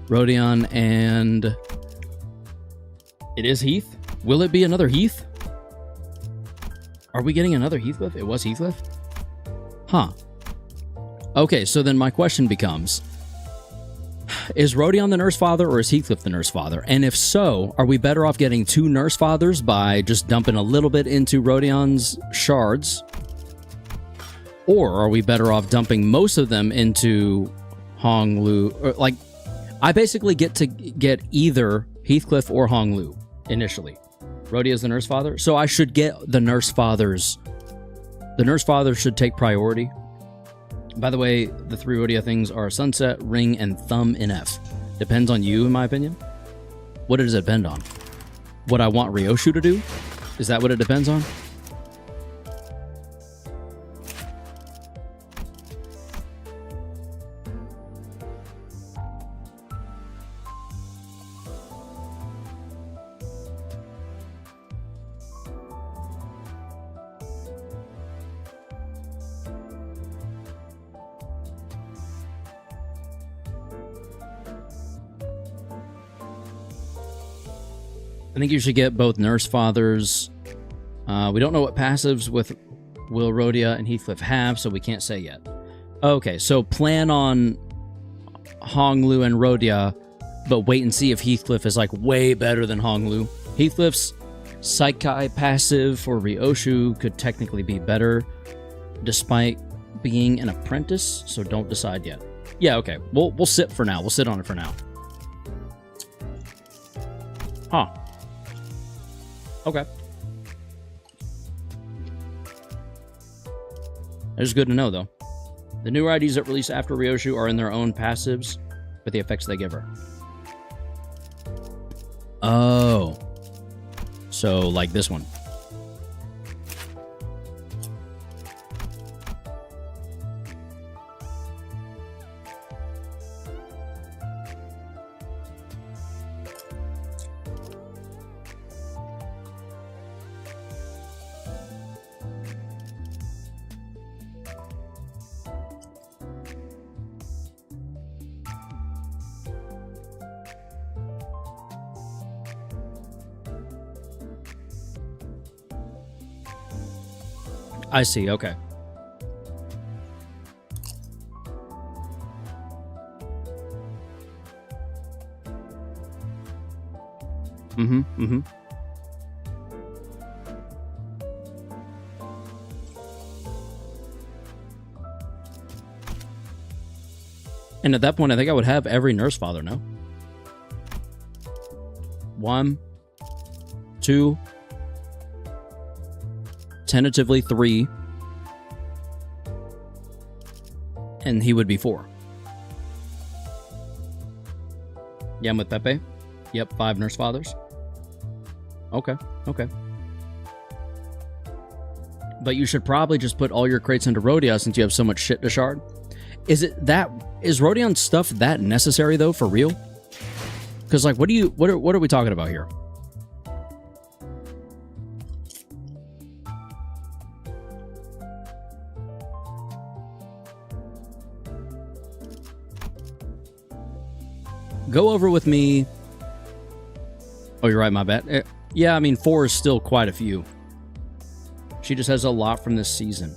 Rodion and... It is Heath? Will it be another Heath? Are we getting another Heathcliff? It was Heathcliff? Huh. Okay, so then my question becomes, is Rodion the Nurse Father or is Heathcliff the Nurse Father? And if so, are we better off getting 2 Nurse Fathers by just dumping a little bit into Rodion's shards? Or are we better off dumping most of them into Hong Lu? Or like, I basically get to get either Heathcliff or Hong Lu initially. Rhodey is the Nurse Father, so I should get the Nurse Fathers. The Nurse Fathers should take priority. By the way, the 3 Rhodia things are Sunset, Ring, and Thumb in F. Depends on you, in my opinion. What does it depend on? What I want Ryoshu to do? Is that what it depends on? I think you should get both Nurse Fathers. We don't know what passives with Will Rhodia and Heathcliff have, so we can't say yet. Okay, so plan on Hong Lu and Rhodia, but wait and see if Heathcliff is like way better than Hong Lu. Heathcliff's Psychi passive for Ryoshu could technically be better, despite being an apprentice, so don't decide yet. Yeah, okay. We'll sit for now. We'll sit on it for now. Huh. Okay. It's good to know, though. The newer IDs that release after Ryoshu are in their own passives with the effects they give her. Oh. So, like this one. I see, okay. Mm-hmm. And at that point, I think I would have every nurse father, no? 1, 2, tentatively 3, and he would be 4. Yeah, I'm with Pepe. Yep, 5 nurse fathers. Okay. But you should probably just put all your crates into Rhodia since you have so much shit to shard. Is Rhodion's stuff that necessary though, for real? Because like, what are we talking about here? Go over with me. Oh, you're right, my bad. Yeah, I mean, 4 is still quite a few. She just has a lot from this season.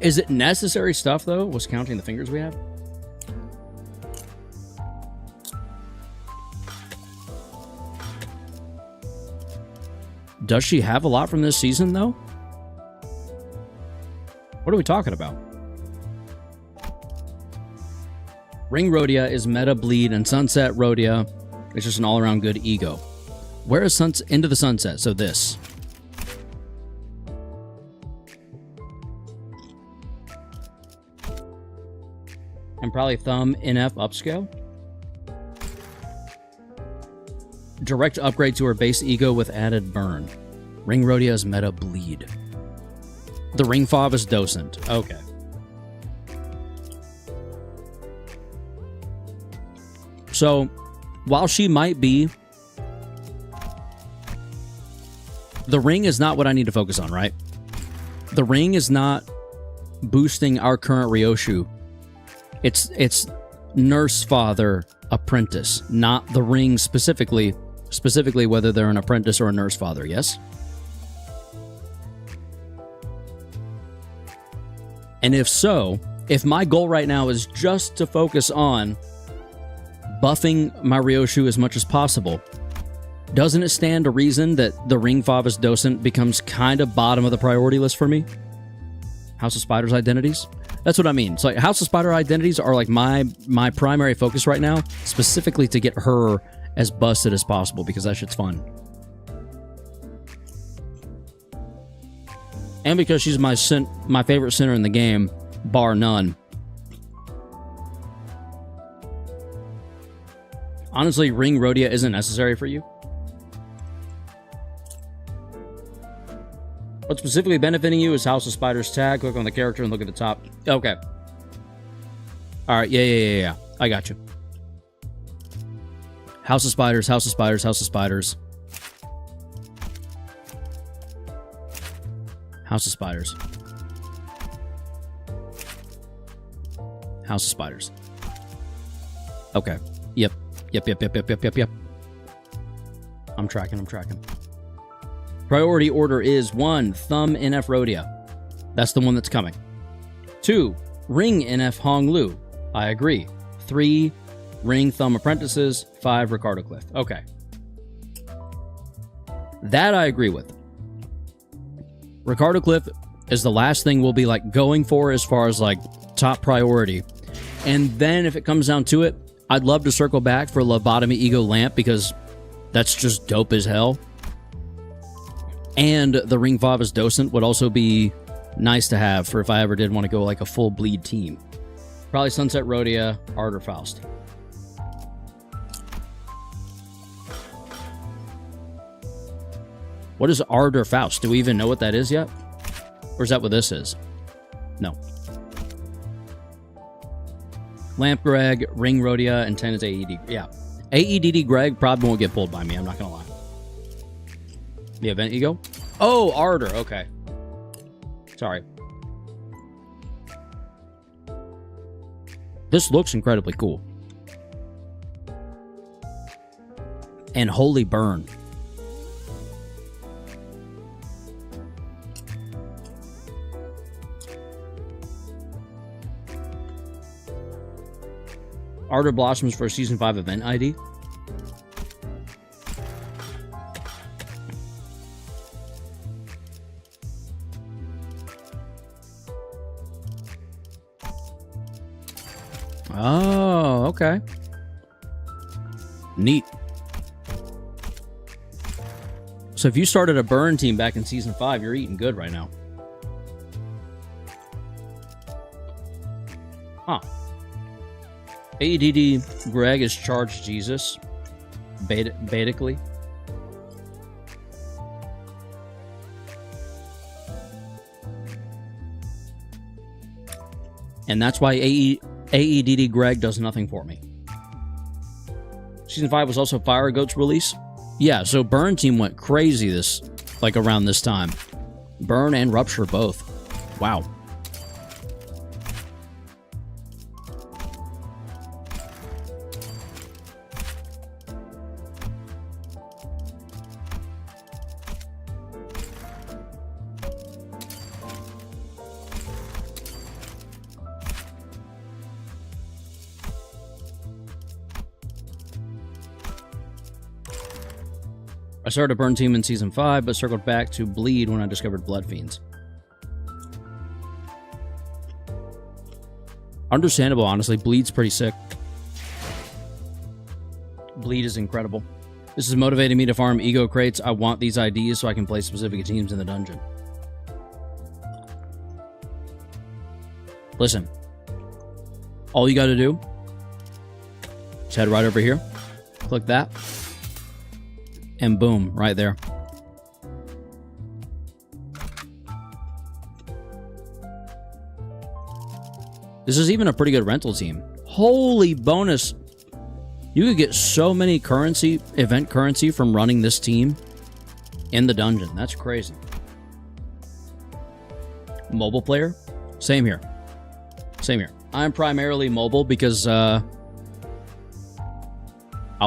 Is it necessary stuff, though? Was counting the fingers we have? Does she have a lot from this season, though? What are we talking about? Ring Rhodia is meta bleed, and Sunset Rhodia is just an all-around good ego. Where is Into the Sunset? So this. And probably Thumb NF upscale. Direct upgrade to her base ego with added burn. Ring Rhodia is meta bleed. The Ring Fob is docent. Okay. So, while she might be... The ring is not what I need to focus on, right? The ring is not boosting our current Ryoshu. It's nurse father apprentice, not the ring specifically whether they're an apprentice or a nurse father, yes? And if so, if my goal right now is just to focus on buffing my Ryoshu as much as possible, doesn't it stand to reason that the Ring Fobbis Docent becomes kind of bottom of the priority list for me? House of Spiders identities? That's what I mean. So like, House of Spider identities are like my primary focus right now, specifically to get her as busted as possible, because that shit's fun. And because she's my favorite center in the game, bar none. Honestly, Ring Rhodia isn't necessary for you. What's specifically benefiting you is House of Spiders tag. Click on the character and look at the top. Okay. Alright, yeah. I got you. House of Spiders, House of Spiders, House of Spiders. House of Spiders. House of Spiders. Okay. Yep. I'm tracking. Priority order is 1, Thumb NF Rhodia. That's the one that's coming. 2, Ring NF Hong Lu. I agree. 3, Ring Thumb Apprentices. 5, Ricardo Cliff. Okay. That I agree with. Ricardo Cliff is the last thing we'll be like going for as far as like top priority. And then if it comes down to it, I'd love to circle back for Lobotomy Ego Lamp, because That's just dope as hell. And the Ring 5 as Docent would also be nice to have for if I ever did want to go like a full bleed team. Probably Sunset Rhodia, Art, or Faust. What is Art or Faust? Do we even know what that is yet? Or is that what this is? No. Lamp Greg, Ring Rhodia, and 10 is AED. Yeah. AEDD Greg probably won't get pulled by me, I'm not going to lie. The event ego? Oh, Ardor. Okay. Sorry. This looks incredibly cool. And Holy Burn. Ardor Blossoms for Season 5 event ID. Oh, okay. Neat. So if you started a burn team back in Season 5, you're eating good right now. Huh. AEDD Greg is Charged Jesus. Basically. And that's why AEDD Greg does nothing for me. Season 5 was also Fire Goat's release. Yeah, so Burn Team went crazy around this time. Burn and Rupture both. Wow. I started a burn team in Season 5, but circled back to Bleed when I discovered Blood Fiends. Understandable, honestly. Bleed's pretty sick. Bleed is incredible. This is motivating me to farm ego crates. I want these IDs so I can play specific teams in the dungeon. Listen. All you gotta do is head right over here. Click that. And boom, right there. This is even a pretty good rental team. Holy bonus. You could get so many currency, event currency from running this team in the dungeon. That's crazy. Mobile player? Same here. Same here. I'm primarily mobile because I'll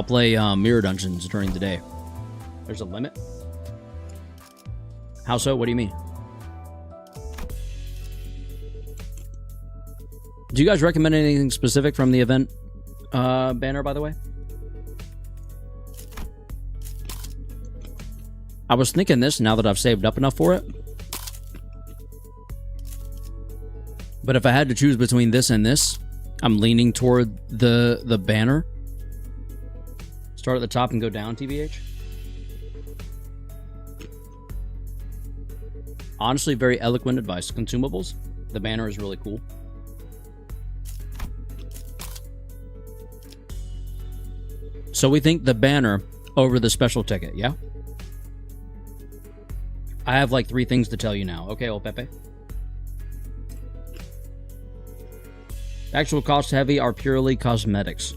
play mirror dungeons during the day. There's a limit? How so? What do you mean? Do you guys recommend anything specific from the event banner, by the way? I was thinking this now that I've saved up enough for it. But if I had to choose between this and this, I'm leaning toward the banner. Start at the top and go down, TBH. Honestly, very eloquent advice. Consumables. The banner is really cool. So we think the banner over the special ticket, yeah? I have like 3 things to tell you now. Okay, old Pepe. Actual cost heavy are purely cosmetics.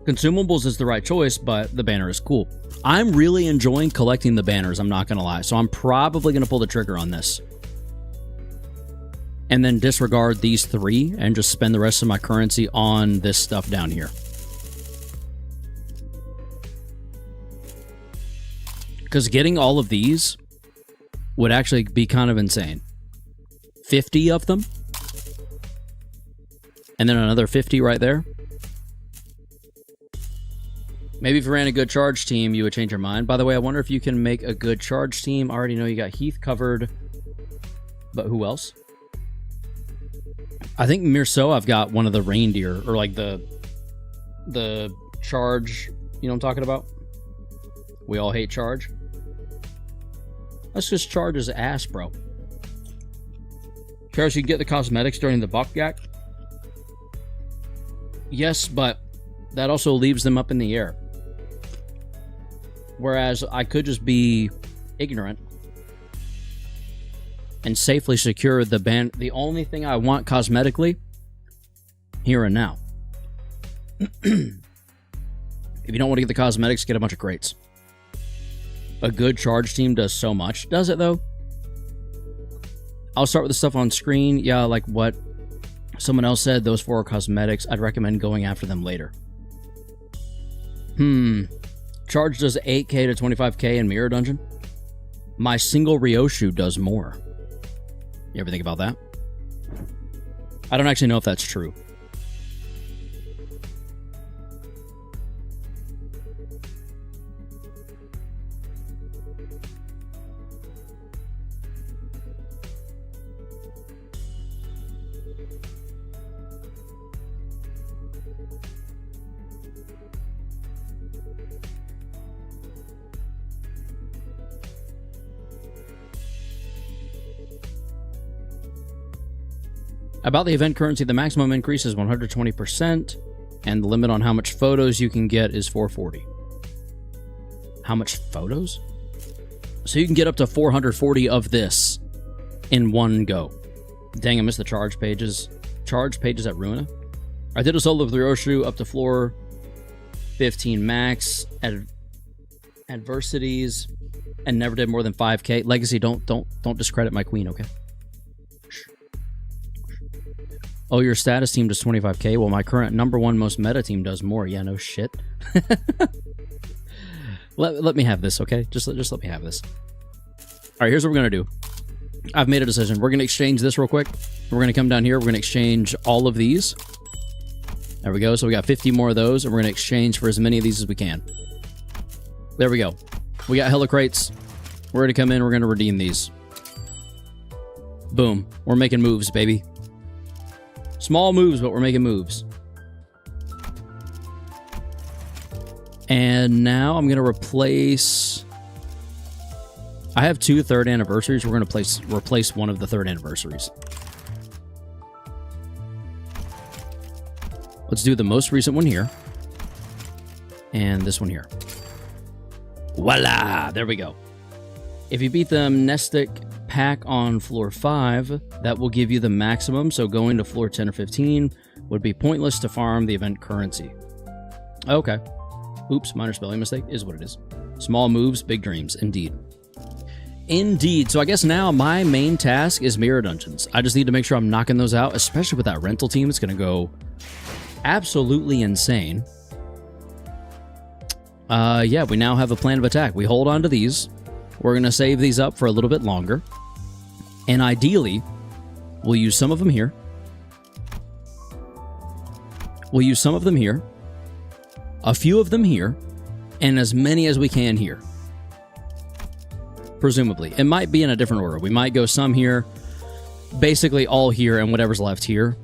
Consumables is the right choice, but the banner is cool. I'm really enjoying collecting the banners, I'm not going to lie. So I'm probably going to pull the trigger on this. And then disregard these 3 and just spend the rest of my currency on this stuff down here. Because getting all of these would actually be kind of insane. 50 of them. And then another 50 right there. Maybe if you ran a good charge team, you would change your mind. By the way, I wonder if you can make a good charge team. I already know you got Heath covered. But who else? I think Mirso, I've got one of the reindeer, or like the Charge, you know what I'm talking about? We all hate Charge. Let's just charge his ass, bro. Charles, you get the cosmetics during the buck yak? Yes, but that also leaves them up in the air. Whereas I could just be ignorant and safely secure the band. The only thing I want cosmetically, here and now. If you don't want to get the cosmetics, get a bunch of crates. A good charge team does so much. Does it, though? I'll start with the stuff on screen. Yeah, like what someone else said, those 4 are cosmetics. I'd recommend going after them later. Charge does 8k to 25k in Mirror Dungeon. My single Ryoshu does more. You ever think about that? I don't actually know if that's true. About the event currency, the maximum increase is 120%, and the limit on how much photos you can get is 440. How much photos? So you can get up to 440 of this in one go. Dang, I missed the charge pages. Charge pages at Ruina. I did a solo with Ryoshu up to floor 15 max, adversities, and never did more than 5k. Legacy, don't discredit my queen, okay? Oh, your status team does 25k? Well, my current number 1 most meta team does more. Yeah, no shit. let me have this, okay? Just let me have this. All right, here's what we're going to do. I've made a decision. We're going to exchange this real quick. We're going to come down here. We're going to exchange all of these. There we go. So we got 50 more of those, and we're going to exchange for as many of these as we can. There we go. We got hella crates. We're going to come in. We're going to redeem these. Boom. We're making moves, baby. Small moves, but we're making moves. And now I'm going to replace... I have 2 3rd anniversaries. We're going to replace one of the 3rd anniversaries. Let's do the most recent one here. And this one here. Voila! There we go. If you beat the Amnestic pack on floor 5, that will give you the maximum, so going to floor 10 or 15 would be pointless to farm the event currency. Okay. Oops, minor spelling mistake. Is what it is. Small moves, big dreams. Indeed. Indeed. So I guess now my main task is Mirror Dungeons. I just need to make sure I'm knocking those out, especially with that rental team. It's going to go absolutely insane. Yeah, we now have a plan of attack. We hold on to these. We're going to save these up for a little bit longer. And ideally, we'll use some of them here. We'll use some of them here. A few of them here. And as many as we can here. Presumably. It might be in a different order. We might go some here. Basically all here and whatever's left here.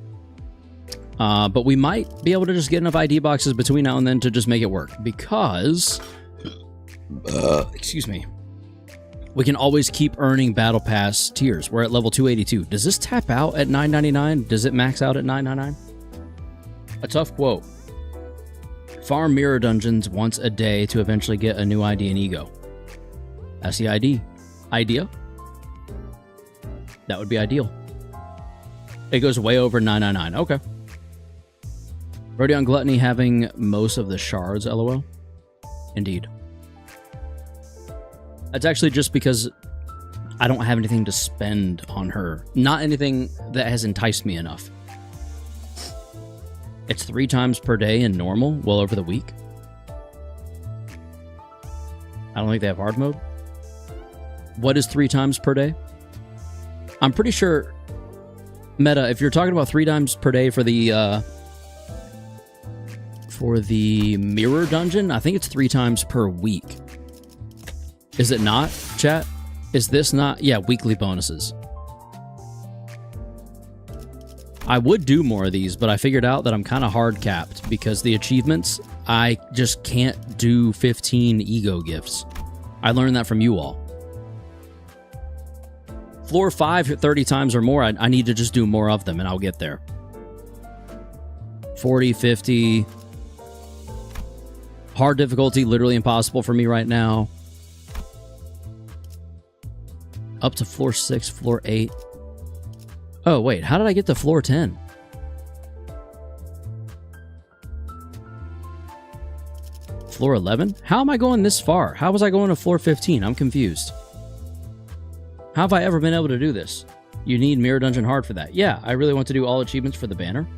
But we might be able to just get enough ID boxes between now and then to just make it work. Because... excuse me. We can always keep earning Battle Pass tiers. We're at level 282. Does this tap out at 9.99? Does it max out at 9.99? A tough quote. Farm Mirror Dungeons once a day to eventually get a new ID and ego. That's the ID. Idea? That would be ideal. It goes way over 9.99. Okay. Rodion Gluttony having most of the shards, lol. Indeed. That's actually just because I don't have anything to spend on her. Not anything that has enticed me enough. It's 3 times per day in normal, well over the week. I don't think they have hard mode. What is 3 times per day? I'm pretty sure, Meta, if you're talking about 3 times per day for the Mirror Dungeon, I think it's 3 times per week. Is it not, chat? Is this not? Yeah, weekly bonuses. I would do more of these, but I figured out that I'm kind of hard capped because the achievements, I just can't do 15 ego gifts. I learned that from you all. Floor 5 30 times or more, I need to just do more of them and I'll get there. 40, 50. Hard difficulty, literally impossible for me right now. Up to floor 6, floor 8. Oh, wait, how did I get to floor 10? Floor 11? How am I going this far? How was I going to floor 15? I'm confused. How have I ever been able to do this? You need Mirror Dungeon Hard for that. Yeah, I really want to do all achievements for the banner.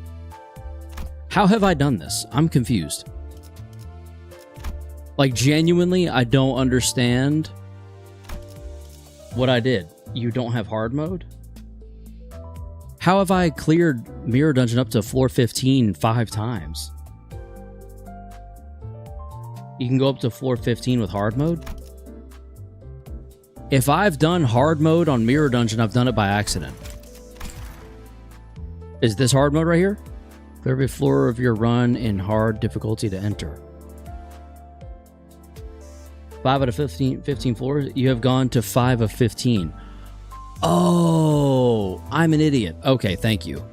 How have I done this? I'm confused. Like, genuinely, I don't understand what I did. You don't have hard mode? How have I cleared Mirror Dungeon up to floor 15 5 times? You can go up to floor 15 with hard mode? If I've done hard mode on Mirror Dungeon, I've done it by accident. Is this hard mode right here? Clear every floor of your run in hard difficulty to enter. 5 out of 15 floors. You have gone to 5 of 15. Oh, I'm an idiot. Okay, thank you.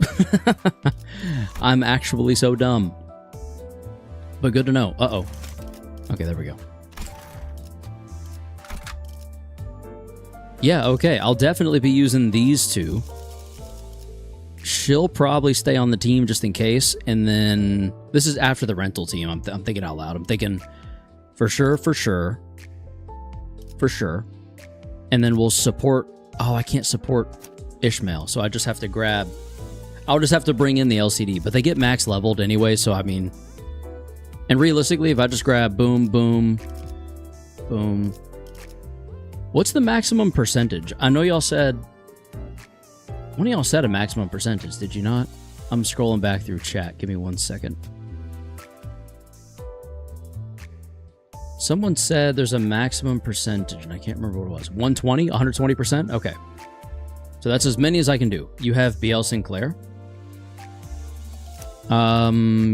I'm actually so dumb. But good to know. Uh-oh. Okay, there we go. Yeah, okay. I'll definitely be using these two. She'll probably stay on the team just in case. And then this is after the rental team. I'm thinking out loud. I'm thinking for sure. And then we'll support... Oh, I can't support Ishmael. So I just have to grab... I'll just have to bring in the LCD. But they get max leveled anyway. So, I mean... And realistically, if I just grab boom, boom, boom... What's the maximum percentage? I know y'all said... One of y'all said a maximum percentage, did you not? I'm scrolling back through chat. Give me 1 second. Someone said there's a maximum percentage, and I can't remember what it was. 120? 120%? Okay. So that's as many as I can do. You have BL Sinclair.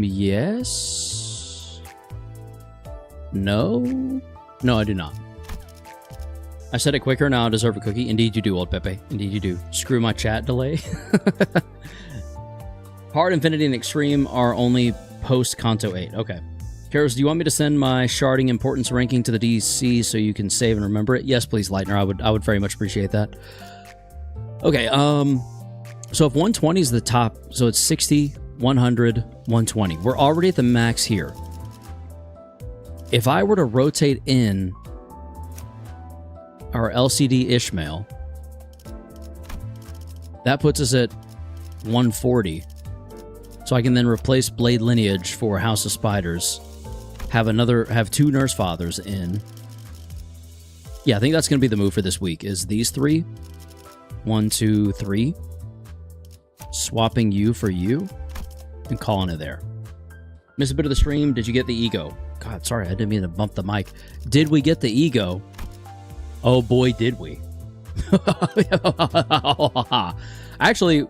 Yes? No? No, I do not. I said it quicker, now I deserve a cookie. Indeed you do, old Pepe. Indeed you do. Screw my chat delay. Hard, Infinity, and Extreme are only post-Kanto 8. Okay. Karos, do you want me to send my sharding importance ranking to the DC so you can save and remember it? Yes, please, Lightner. I would very much appreciate that. Okay, so if 120 is the top, so it's 60, 100, 120. We're already at the max here. If I were to rotate in our LCD Ishmael, that puts us at 140. So I can then replace Blade Lineage for House of Spiders. Have 2 Nurse Fathers in. Yeah, I think that's going to be the move for this week, is these 3. 1, 2, 3. Swapping you for you. And calling it there. Missed a bit of the stream. Did you get the ego? God, sorry, I didn't mean to bump the mic. Did we get the ego? Oh boy, did we. Actually,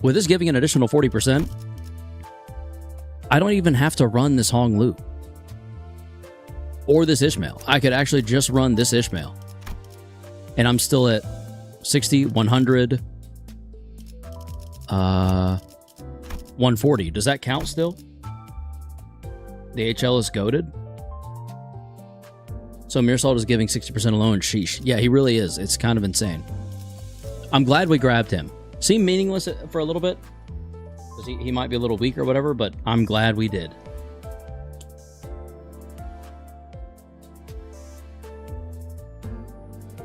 with this giving an additional 40%, I don't even have to run this Hong Lu. Or this Ishmael. I could actually just run this Ishmael. And I'm still at 60, 100, 140. Does that count still? The HL is goated. So Mirsalt is giving 60% alone. Sheesh. Yeah, he really is. It's kind of insane. I'm glad we grabbed him. Seemed meaningless for a little bit. Because he might be a little weak or whatever, but I'm glad we did.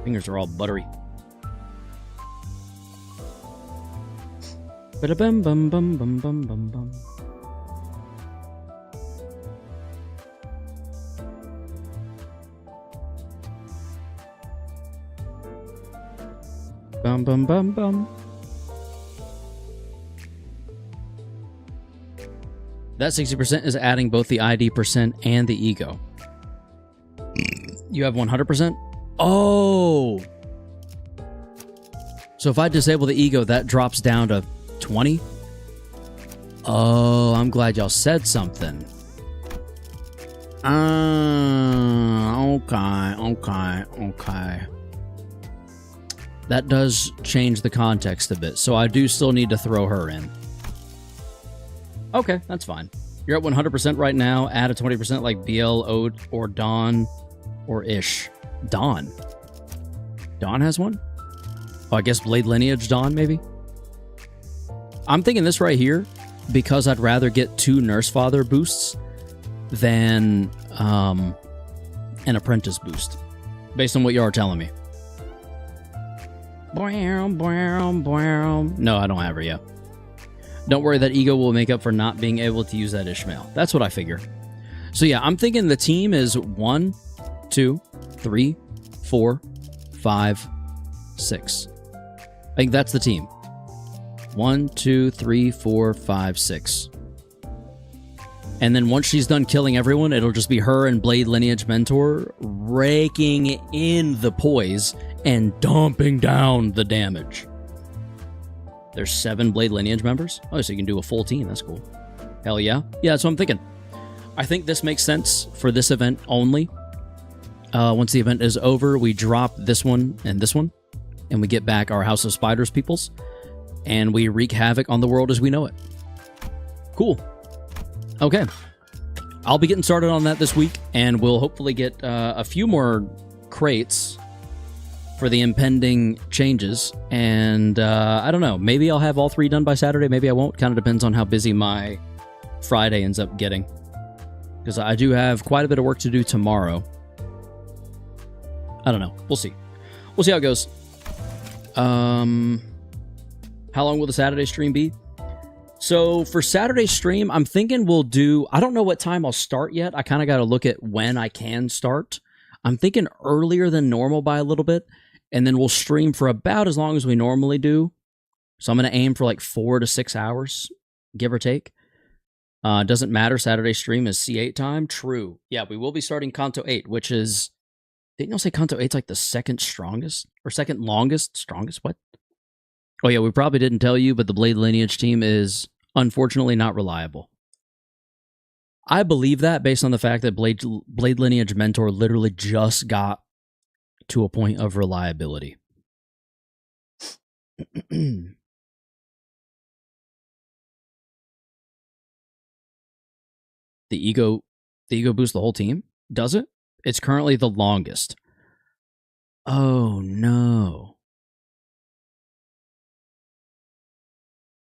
Fingers are all buttery. Ba-da-bum bum bum bum bum bum bum. Bum bum bum bum. That 60% is adding both the ID percent and the ego. You have 100%? Oh! So if I disable the ego, that drops down to 20? Oh, I'm glad y'all said something. Okay. That does change the context a bit, so I do still need to throw her in. Okay, that's fine. You're at 100% right now. Add a 20% like BL, Ode, or Dawn, or Ish. Dawn? Dawn has one? Oh, I guess Blade Lineage Dawn, maybe? I'm thinking this right here, because I'd rather get 2 Nurse Father boosts than an Apprentice boost, based on what you are telling me. No, I don't have her yet. Don't worry, that ego will make up for not being able to use that Ishmael. That's what I figure. So yeah, I'm thinking the team is 1, 2, 3, 4, 5, 6. I think that's the team. 1, 2, 3, 4, 5, 6. And then once she's done killing everyone, it'll just be her and Blade Lineage Mentor raking in the poise and dumping down the damage. There's 7 Blade Lineage members? Oh, so you can do a full team. That's cool. Hell yeah. Yeah, that's what I'm thinking. I think this makes sense for this event only. Once the event is over, we drop this one, and we get back our House of Spiders peoples, and we wreak havoc on the world as we know it. Cool. Okay. I'll be getting started on that this week, and we'll hopefully get a few more crates for the impending changes, and I don't know, maybe I'll have all 3 done by Saturday, maybe I won't. Kind of depends on how busy my Friday ends up getting, because I do have quite a bit of work to do tomorrow. I don't know, we'll see how it goes. How long will the Saturday stream be? So for Saturday stream, I'm thinking we'll do, I don't know what time I'll start yet. I kind of got to look at when I can start. I'm thinking earlier than normal by a little bit, and then we'll stream for about as long as we normally do. So I'm going to aim for like 4 to 6 hours, give or take. Doesn't matter. Saturday stream is C8 time. True. Yeah, we will be starting Kanto 8, which is, didn't you say Kanto 8's like the second strongest? Or second longest? Strongest? What? Oh yeah, we probably didn't tell you, but the Blade Lineage team is unfortunately not reliable. I believe that based on the fact that Blade Lineage Mentor literally just got to a point of reliability. The ego boosts the whole team? Does it? It's currently the longest. Oh no.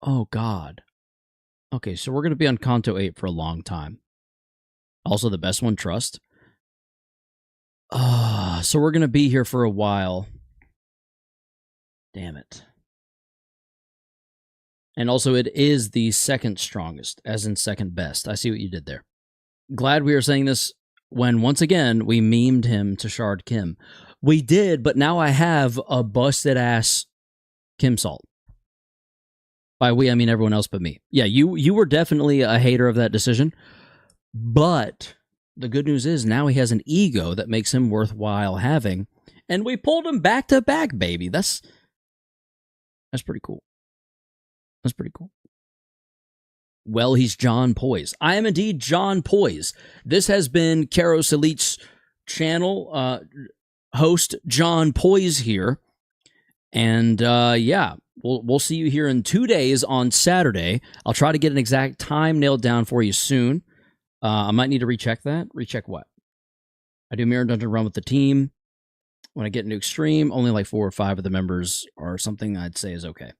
Oh god. Okay, so we're going to be on Kanto 8 for a long time. Also the best one, Trust. So we're going to be here for a while. Damn it. And also it is the second strongest, as in second best. I see what you did there. Glad we are saying this when, once again, we memed him to Shard Kim. We did, but now I have a busted-ass Kim Salt. By we, I mean everyone else but me. Yeah, you were definitely a hater of that decision, but the good news is now he has an ego that makes him worthwhile having, and we pulled him back to back, baby. That's pretty cool. That's pretty cool. Well, he's John Poise. I am indeed John Poise. This has been Karos Elite's channel, host John Poise here, and yeah. We'll see you here in 2 days on Saturday. I'll try to get an exact time nailed down for you soon. I might need to recheck that. Recheck what? I do Mirror Dungeon run with the team. When I get into Extreme, only like 4 or 5 of the members are something I'd say is okay.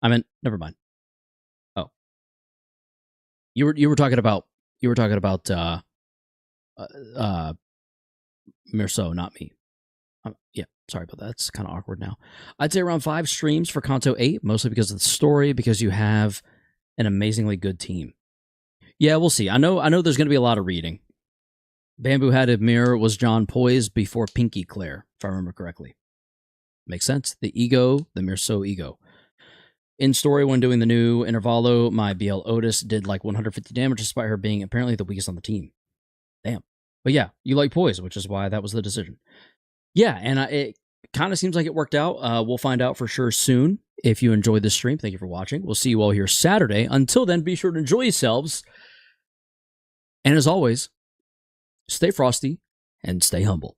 I mean, never mind. Oh, you were talking about Mirso, not me. Yeah, sorry about that. It's kind of awkward now. I'd say around 5 streams for Kanto 8, mostly because of the story, because you have an amazingly good team. Yeah, we'll see. I know there's going to be a lot of reading. Bamboo Hatted Mirror was John Poise before Pinky Claire, if I remember correctly. Makes sense. The ego, the Mirso ego. In story, when doing the new Intervallo, my BL Otis did like 150 damage despite her being apparently the weakest on the team. Damn. But yeah, you like Poise, which is why that was the decision. Yeah, and it kind of seems like it worked out. We'll find out for sure soon. If you enjoyed this stream, thank you for watching. We'll see you all here Saturday. Until then, be sure to enjoy yourselves. And as always, stay frosty and stay humble.